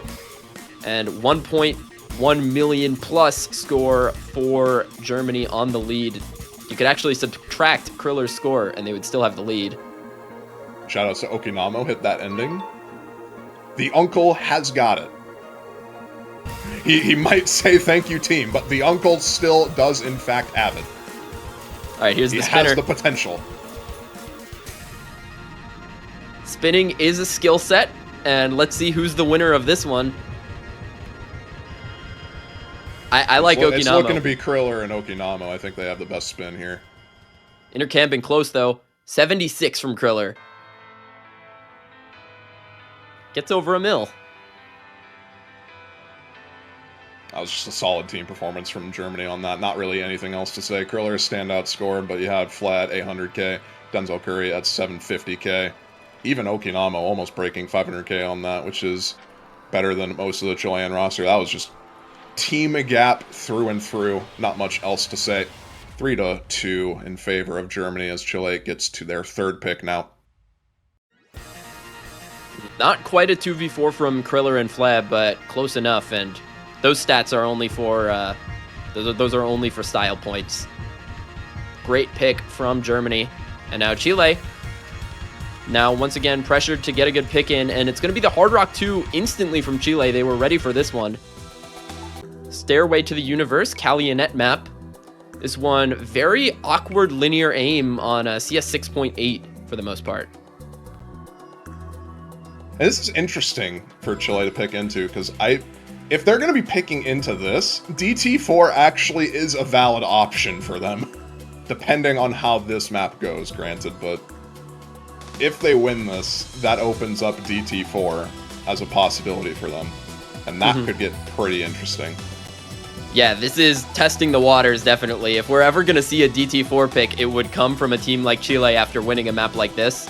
and 1.1 million plus score for Germany on the lead. You could actually subtract Kriller's score, and they would still have the lead. Shoutouts to Okinamo, hit that ending. The uncle has got it. He might say thank you, team, but the uncle still does, in fact, have it. All right, here's the spinner. He has the potential. Spinning is a skill set, and let's see who's the winner of this one. I like Okinamo. It's looking to be Kriller and Okinamo. I think they have the best spin here. Intercamping close, though. 76 from Kriller. Gets over a mil. That was just a solid team performance from Germany on that. Not really anything else to say. Kriller is standout score, but you had Flat 800k, Denzel Curry at 750k. Even Okinamo almost breaking 500k on that, which is better than most of the Chilean roster. That was just team gap through and through. Not much else to say. 3-2 in favor of Germany as Chile gets to their third pick now. Not quite a 2v4 from Kriller and Flab, but close enough, and those stats are only for those are only for style points. Great pick from Germany. And now Chile, now once again pressured to get a good pick in, and it's going to be the Hard Rock 2 instantly from Chile. They were ready for this one. Stairway to the Universe, Calionet map. This one, very awkward linear aim on a CS 6.8 for the most part. And this is interesting for Chile to pick into, because if they're going to be picking into this, DT4 actually is a valid option for them, depending on how this map goes, granted, but if they win this, that opens up DT4 as a possibility for them, and that could get pretty interesting. Yeah, this is testing the waters, definitely. If we're ever going to see a DT4 pick, it would come from a team like Chile after winning a map like this.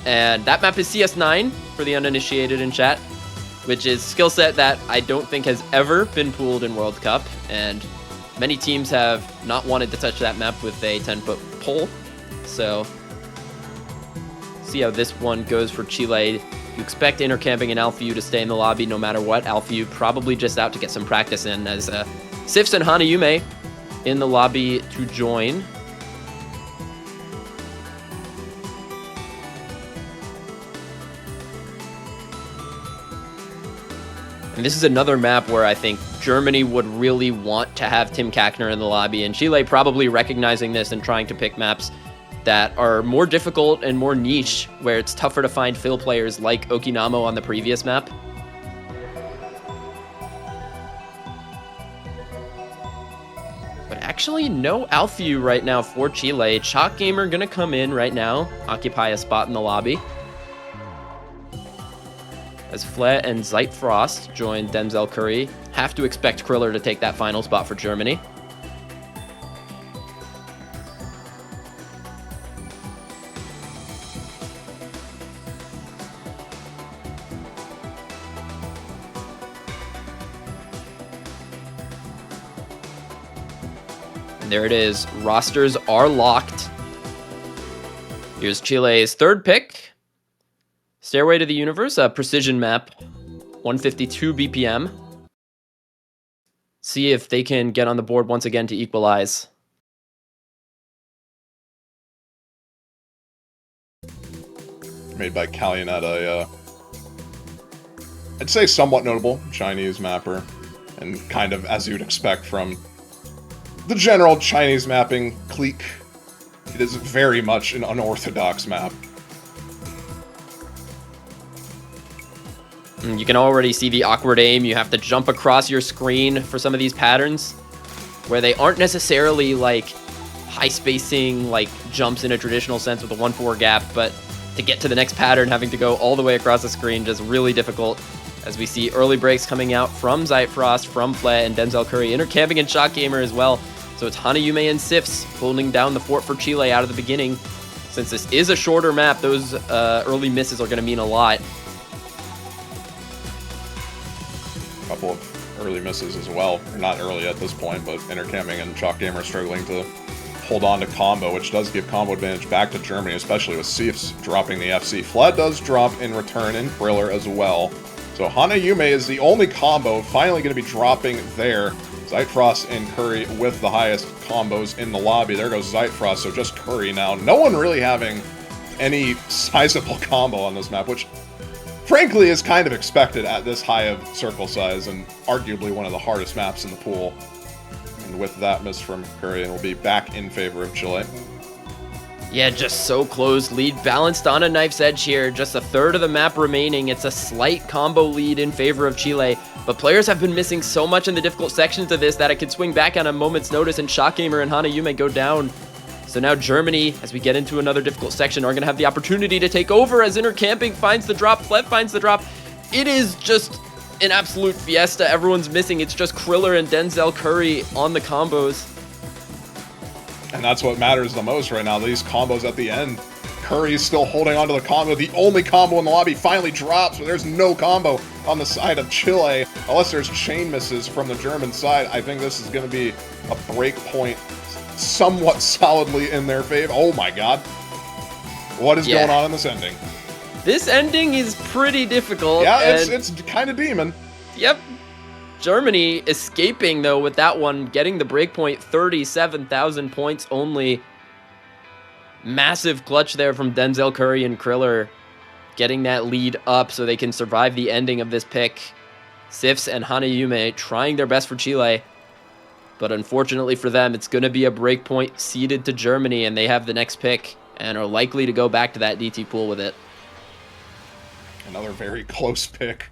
And that map is CS9 for the uninitiated in chat, which is skill set that I don't think has ever been pooled in World Cup, and many teams have not wanted to touch that map with a 10-foot pole. So, see how this one goes for Chile. You expect Intercamping and Alphew to stay in the lobby no matter what. Alphew probably just out to get some practice in, as Sifs and Hanayume in the lobby to join. And this is another map where I think Germany would really want to have Tim Kackner in the lobby, and Chile probably recognizing this and trying to pick maps that are more difficult and more niche, where it's tougher to find fill players like Okinamo on the previous map. actually no Alfeu right now for Chile. Chalk Gamer gonna come in right now, occupy a spot in the lobby. As Flet and Zeitfrost join Denzel Curry. Have to expect Kriller to take that final spot for Germany. And there it is. Rosters are locked. Here's Chile's third pick. Stairway to the Universe, a precision map, 152 BPM. See if they can get on the board once again to equalize. Made by Calionetta, I'd say somewhat notable Chinese mapper, and kind of as you'd expect from the general Chinese mapping clique. It is very much an unorthodox map. You can already see the awkward aim. You have to jump across your screen for some of these patterns where they aren't necessarily like high spacing, like jumps in a traditional sense with a 1-4 gap, but to get to the next pattern, having to go all the way across the screen, just really difficult. As we see early breaks coming out from Zeitfrost, from Flet, and Denzel Curry, intercamping in Chalk Gamer as well. So it's Hanayume and Sifs holding down the fort for Chile out of the beginning. Since this is a shorter map, those early misses are going to mean a lot. Couple of early misses as well. Or not early at this point, but intercamming and Chalk Gamer struggling to hold on to combo, which does give combo advantage back to Germany, especially with Sifs dropping the FC. Flood does drop in return in Thriller as well. So Hanayume is the only combo finally going to be dropping there. Zeitfrost and Curry with the highest combos in the lobby. There goes Zeitfrost, so just Curry now. No one really having any sizable combo on this map, which frankly is kind of expected at this high of circle size and arguably one of the hardest maps in the pool. And with that miss from Curry, it will be back in favor of Chile. Yeah, just so close. Lead balanced on a knife's edge here. Just a third of the map remaining. It's a slight combo lead in favor of Chile, but players have been missing so much in the difficult sections of this that it could swing back on a moment's notice, and Chalk Gamer and Hanayume go down. So now Germany, as we get into another difficult section, are going to have the opportunity to take over as intercamping finds the drop, Flet finds the drop. It is just an absolute fiesta. Everyone's missing. It's just Kriller and Denzel Curry on the combos. And that's what matters the most right now, these combos at the end. Curry's still holding on to the combo. The only combo in the lobby finally drops, but there's no combo on the side of Chile. Unless there's chain misses from the German side, I think this is going to be a break point somewhat solidly in their favor. Oh my god. What is going on in this ending? This ending is pretty difficult. Yeah, it's kind of demon. Yep. Germany escaping, though, with that one, getting the breakpoint, 37,000 points only. Massive clutch there from Denzel Curry and Kriller, getting that lead up so they can survive the ending of this pick. Sifs and Hanayume trying their best for Chile, but unfortunately for them, it's going to be a breakpoint ceded to Germany, and they have the next pick and are likely to go back to that DT pool with it. Another very close pick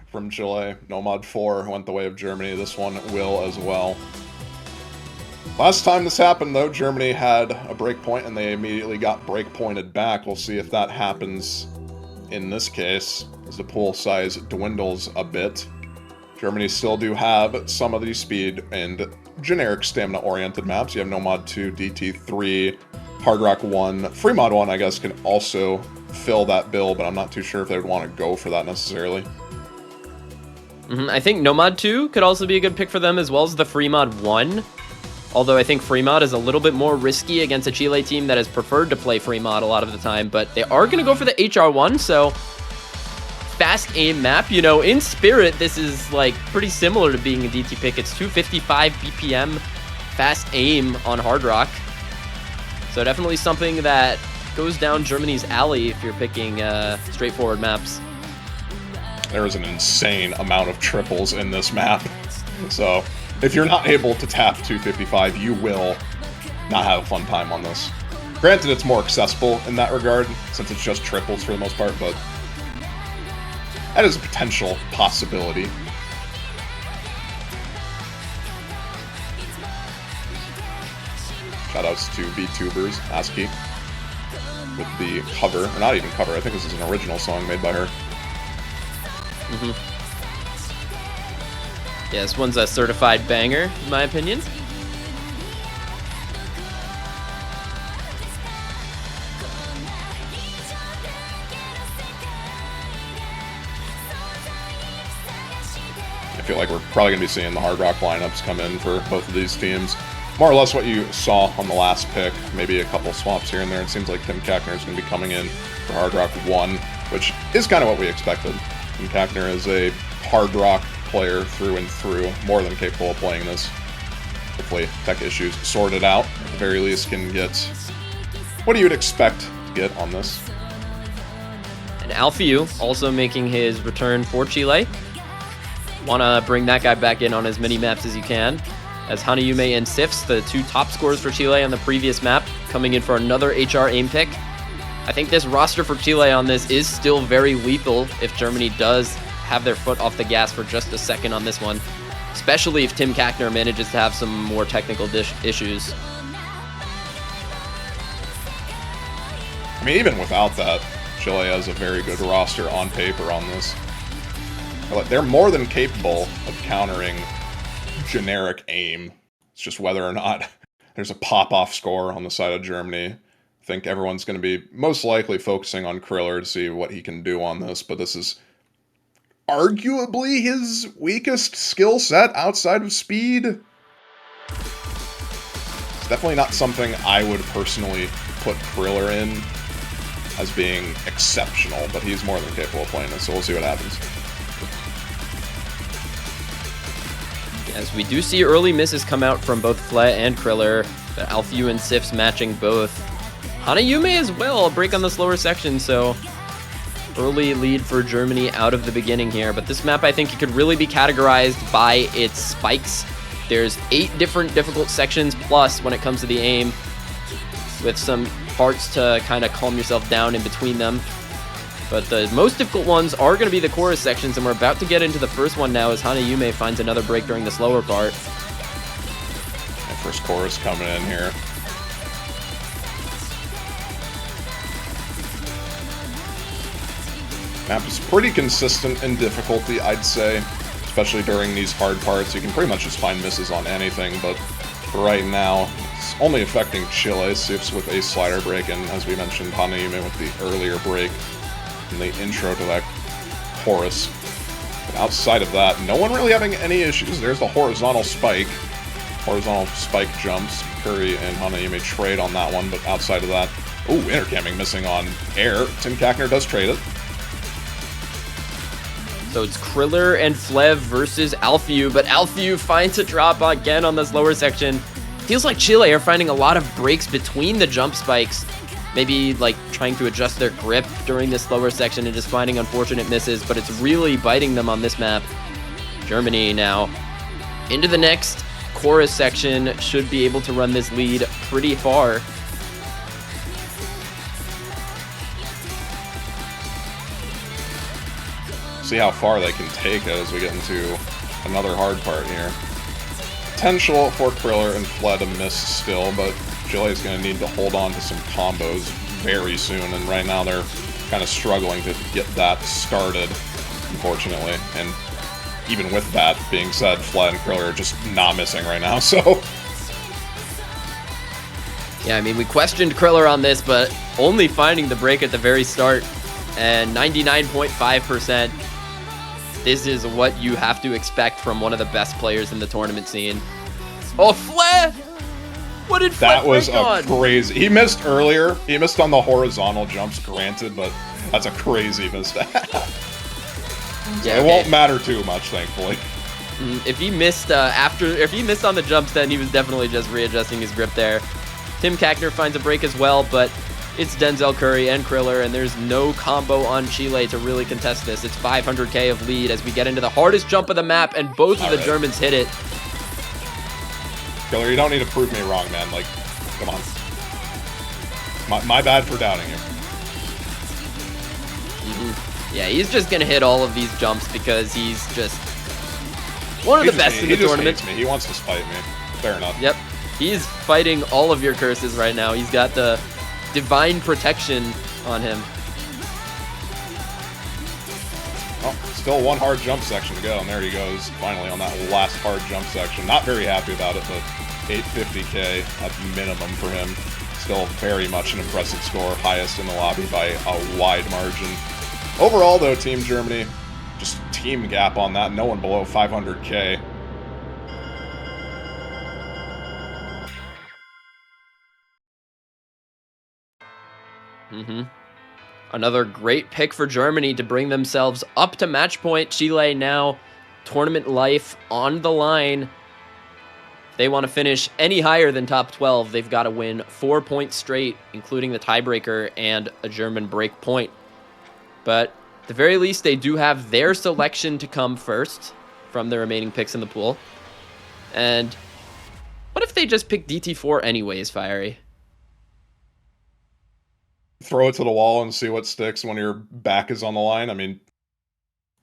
from Chile. Nomad 4 went the way of Germany. This one will as well. Last time this happened, though, Germany had a breakpoint and they immediately got breakpointed back. We'll see if that happens in this case as the pool size dwindles a bit. Germany still do have some of the speed and generic stamina-oriented maps. You have Nomad 2, DT3, Hard Rock 1. Fremod 1, I guess, can also fill that bill, but I'm not too sure if they would want to go for that necessarily. I think Nomad 2 could also be a good pick for them, as well as the Fremod 1. Although I think Fremod is a little bit more risky against a Chile team that has preferred to play Fremod a lot of the time, but they are going to go for the HR1, so fast aim map. You know, in spirit, this is like pretty similar to being a DT pick. It's 255 BPM fast aim on Hard Rock. So definitely something that goes down Germany's alley if you're picking straightforward maps. There is an insane amount of triples in this map. So if you're not able to tap 255, you will not have a fun time on this. Granted, it's more accessible in that regard, since it's just triples for the most part, but that is a potential possibility. Shoutouts to VTubers, ASCII, with the cover, or not even cover, I think this is an original song made by her. Yeah, this one's a certified banger, in my opinion. I feel like we're probably going to be seeing the Hard Rock lineups come in for both of these teams. More or less what you saw on the last pick, maybe a couple swaps here and there. It seems like Tim Kackner is going to be coming in for Hard Rock 1, which is kind of what we expected. Tim Kackner is a Hard Rock player through and through, more than capable of playing this. Hopefully tech issues sorted out. At the very least can get what you would expect to get on this. And Alfiu also making his return for Chile. Want to bring that guy back in on as many maps as you can. As Hanayume and Sifs, the two top scorers for Chile on the previous map, coming in for another HR aim pick. I think this roster for Chile on this is still very lethal if Germany does have their foot off the gas for just a second on this one, especially if Tim Kackner manages to have some more technical issues. I mean, even without that, Chile has a very good roster on paper on this. They're more than capable of countering generic aim. It's just whether or not there's a pop-off score on the side of Germany. I think everyone's going to be most likely focusing on Kriller to see what he can do on this, but this is arguably his weakest skill set outside of speed. It's definitely not something I would personally put Kriller in as being exceptional, but he's more than capable of playing this, so we'll see what happens. As we do see early misses come out from both Fle and Kriller, but Alfiu and Sifs matching both. Hanayume as well, a break on the slower section, so early lead for Germany out of the beginning here. But this map, I think, it could really be categorized by its spikes. There's 8 different difficult sections plus when it comes to the aim, with some parts to kind of calm yourself down in between them. But the most difficult ones are going to be the chorus sections, and we're about to get into the first one now as Hanayume finds another break during the slower part. And first chorus coming in here. Map is pretty consistent in difficulty, I'd say, especially during these hard parts. You can pretty much just find misses on anything, but for right now, it's only affecting Chile. Sifs with a slider break, and as we mentioned, Hanayume with the earlier break in the intro to that chorus. But outside of that, no one really having any issues. There's the horizontal spike jumps. Curry and Hanayume trade on that one, but outside of that, ooh, intercamming missing on air. Tim Kackner does trade it. So it's Kriller and Flev versus Alfiu, but Alfiu finds a drop again on this lower section. Feels like Chile are finding a lot of breaks between the jump spikes. Maybe like trying to adjust their grip during this lower section and just finding unfortunate misses, but it's really biting them on this map. Germany now into the next chorus section, should be able to run this lead pretty far. See how far they can take it as we get into another hard part here. Potential for Kriller and Fle to miss still, but Chile's going to need to hold on to some combos very soon, and right now they're kind of struggling to get that started, unfortunately. And even with that being said, Fle and Kriller are just not missing right now, so... Yeah, I mean, we questioned Kriller on this, but only finding the break at the very start, and 99.5%. This is what you have to expect from one of the best players in the tournament scene. Oh, Fle! What did Fle That was break on? crazy. He missed earlier. He missed on the horizontal jumps, granted, but that's a crazy mistake. Yeah, it won't matter too much, thankfully. If he missed if he missed on the jumps, then he was definitely just readjusting his grip there. Tim Kackner finds a break as well, but it's Denzel Curry and Kriller, and there's no combo on Chile to really contest this. It's 500k of lead as we get into the hardest jump of the map, and both of the Germans hit it. Kriller, you don't need to prove me wrong, man. Like, come on. My bad for doubting you. Yeah, he's just gonna hit all of these jumps because he's just one of the best in the tournament. Hates me. He wants to spite me. Fair enough. Yep. He's fighting all of your curses right now. He's got the divine protection on him. Oh, still one hard jump section to go, and there he goes, finally on that last hard jump section. Not very happy about it, but 850k at minimum for him. Still very much an impressive score, highest in the lobby by a wide margin. Overall, though, Team Germany, just team gap on that, no one below 500k. Another great pick for Germany to bring themselves up to match point. Chile now tournament life on the line. If they want to finish any higher than top 12, they've got to win 4 points straight, including the tiebreaker and a German break point. But at the very least, they do have their selection to come first from the remaining picks in the pool. And what if they just pick DT4 anyways, Fiery? Throw it to the wall and see what sticks when your back is on the line. I mean,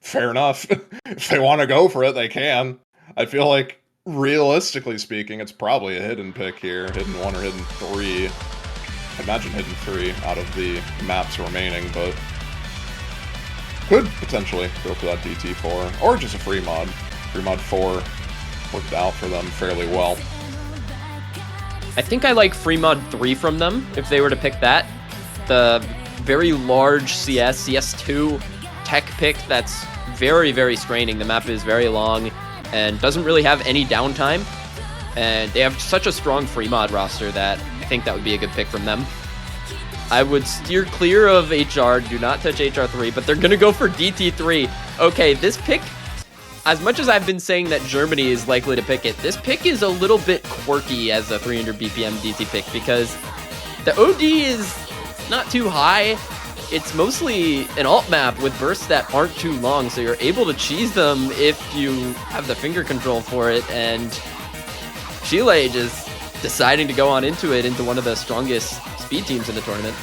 fair enough. If they want to go for it, they can. I feel like, realistically speaking, it's probably a hidden pick here. Hidden 1 or hidden 3. I imagine hidden 3 out of the maps remaining, but could potentially go for that DT4. Or just a free mod. Free mod 4 worked out for them fairly well. I think I like free mod 3 from them, if they were to pick that. The very large CS2 tech pick that's very, very straining. The map is very long and doesn't really have any downtime. And they have such a strong free mod roster that I think that would be a good pick from them. I would steer clear of HR, do not touch HR3, but they're going to go for DT3. Okay, this pick, as much as I've been saying that Germany is likely to pick it, this pick is a little bit quirky as a 300 BPM DT pick because the OD is not too high. It's mostly an alt map with bursts that aren't too long, so you're able to cheese them if you have the finger control for it, and Chile just deciding to go on into one of the strongest speed teams in the tournament.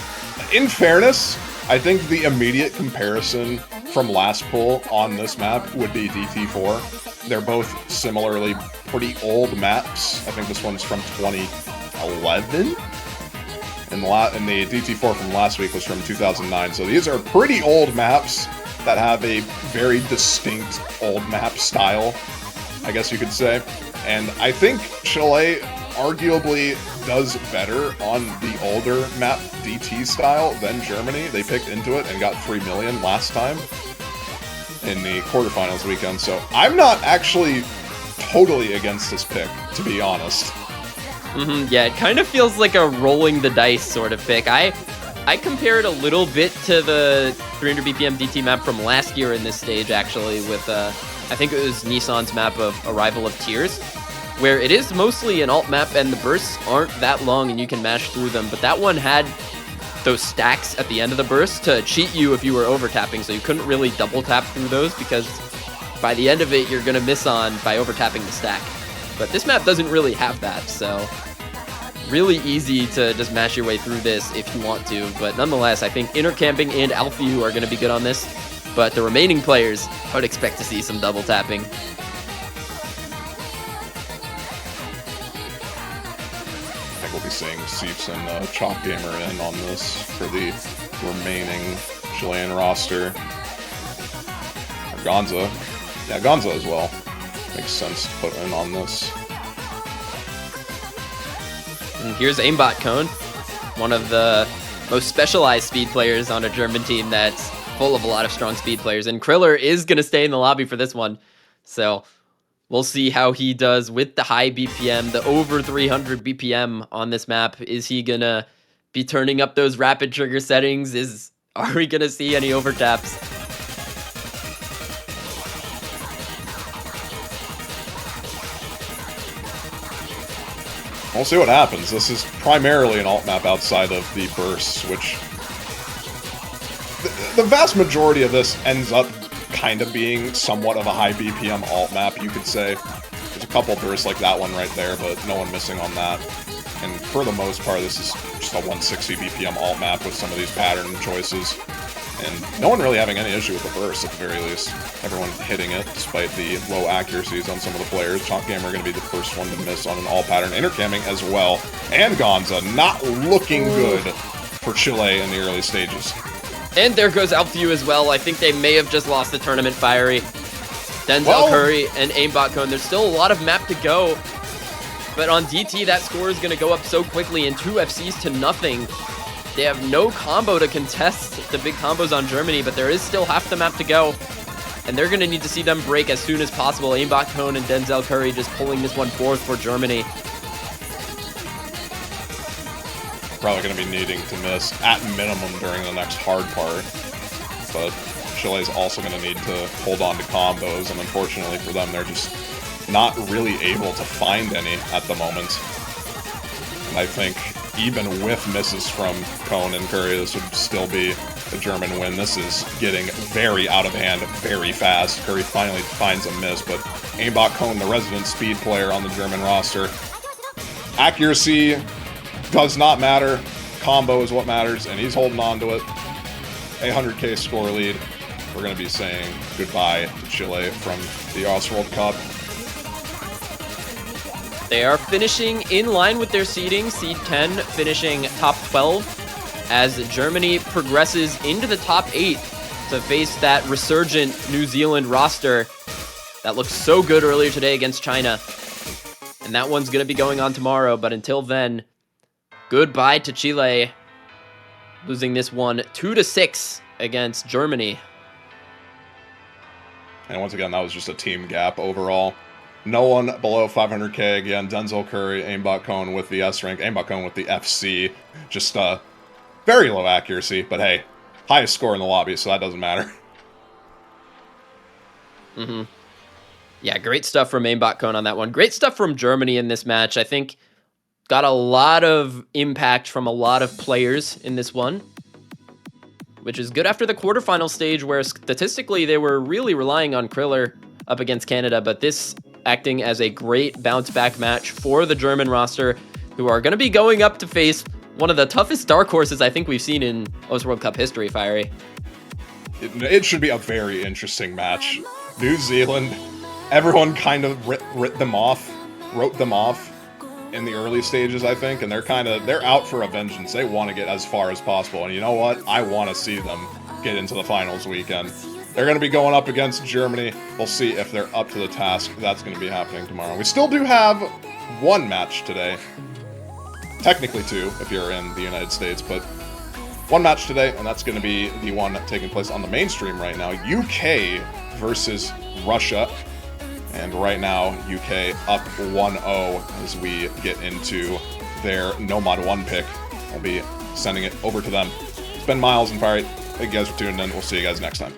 In fairness, I think the immediate comparison from last pool on this map would be DT4. They're both similarly pretty old maps. I think this one's from 2011? And the DT4 from last week was from 2009, so these are pretty old maps that have a very distinct old map style, I guess you could say. And I think Chile arguably does better on the older map DT style than Germany. They picked into it and got 3 million last time in the quarterfinals weekend, so I'm not actually totally against this pick, to be honest. Yeah, it kind of feels like a rolling the dice sort of pick. I compare it a little bit to the 300 BPM DT map from last year in this stage, actually, with, I think it was Nissan's map of Arrival of Tears, where it is mostly an alt map and the bursts aren't that long and you can mash through them, but that one had those stacks at the end of the burst to cheat you if you were over-tapping, so you couldn't really double-tap through those because by the end of it, you're going to miss on by over-tapping the stack. But this map doesn't really have that, so really easy to just mash your way through this if you want to. But nonetheless, I think Intercamping and Alphew are going to be good on this. But the remaining players, I would expect to see some double tapping. I think we'll be seeing Seeps and Chalk Gamer in on this for the remaining Chilean roster. Or Gonza. Yeah, Gonza as well. Makes sense to put in on this. And here's Aimbot Cone, one of the most specialized speed players on a German team that's full of a lot of strong speed players. And Kriller is going to stay in the lobby for this one. So we'll see how he does with the high BPM, the over 300 BPM on this map. Is he going to be turning up those rapid trigger settings? Are we going to see any overtaps? We'll see what happens. This is primarily an alt map outside of the bursts, which the vast majority of this ends up kind of being somewhat of a high BPM alt map, you could say. There's a couple bursts like that one right there, but no one missing on that. And for the most part, this is just a 160 BPM alt map with some of these pattern choices. And no one really having any issue with the burst at the very least. Everyone hitting it despite the low accuracies on some of the players. Chalk Gamer going to be the first one to miss on an all-pattern intercamming as well. And Gonza not looking good for Chile in the early stages. And there goes Alphew as well. I think they may have just lost the tournament, Fiery. Denzel Curry and Aimbot Cone. There's still a lot of map to go. But on DT, that score is going to go up so quickly in 2 FCs to nothing. They have no combo to contest the big combos on Germany, but there is still half the map to go. And they're going to need to see them break as soon as possible. Aimbot Cone and Denzel Curry just pulling this one forth for Germany. Probably going to be needing to miss at minimum during the next hard part. But Chile's also going to need to hold on to combos, and unfortunately for them, they're just not really able to find any at the moment. And I think even with misses from Cone and Curry, this would still be a German win. This is getting very out of hand very fast. Curry finally finds a miss, but Aimbot Cone, the resident speed player on the German roster. Accuracy does not matter. Combo is what matters, and he's holding on to it. A 100k score lead. We're going to be saying goodbye to Chile from the Auss World Cup. They are finishing in line with their seeding, seed 10 finishing top 12, as Germany progresses into the top 8 to face that resurgent New Zealand roster that looked so good earlier today against China. And that one's going to be going on tomorrow, but until then, goodbye to Chile, losing this one 2-6 against Germany. And once again, that was just a team gap overall. No one below 500k again. Denzel Curry, Aimbot Cone with the S rank, Aimbot Cone with the FC. Just very low accuracy, but hey, highest score in the lobby, so that doesn't matter. Yeah, great stuff from Aimbot Cone on that one. Great stuff from Germany in this match. I think got a lot of impact from a lot of players in this one, which is good after the quarterfinal stage where statistically they were really relying on Kriller up against Canada, but this acting as a great bounce-back match for the German roster, who are going to be going up to face one of the toughest dark horses I think we've seen in Auss World Cup history, Fiery. It should be a very interesting match. New Zealand, everyone kind of wrote them off in the early stages, I think, and they're out for a vengeance. They want to get as far as possible, and you know what? I want to see them get into the finals weekend. They're going to be going up against Germany. We'll see if they're up to the task. That's going to be happening tomorrow. We still do have one match today. Technically 2, if you're in the United States, but one match today, and that's going to be the one taking place on the mainstream right now. UK versus Russia. And right now, UK up 1-0 as we get into their Nomad 1 pick. I'll be sending it over to them. It's been Miles and Fiery. Thank you guys for tuning in. We'll see you guys next time.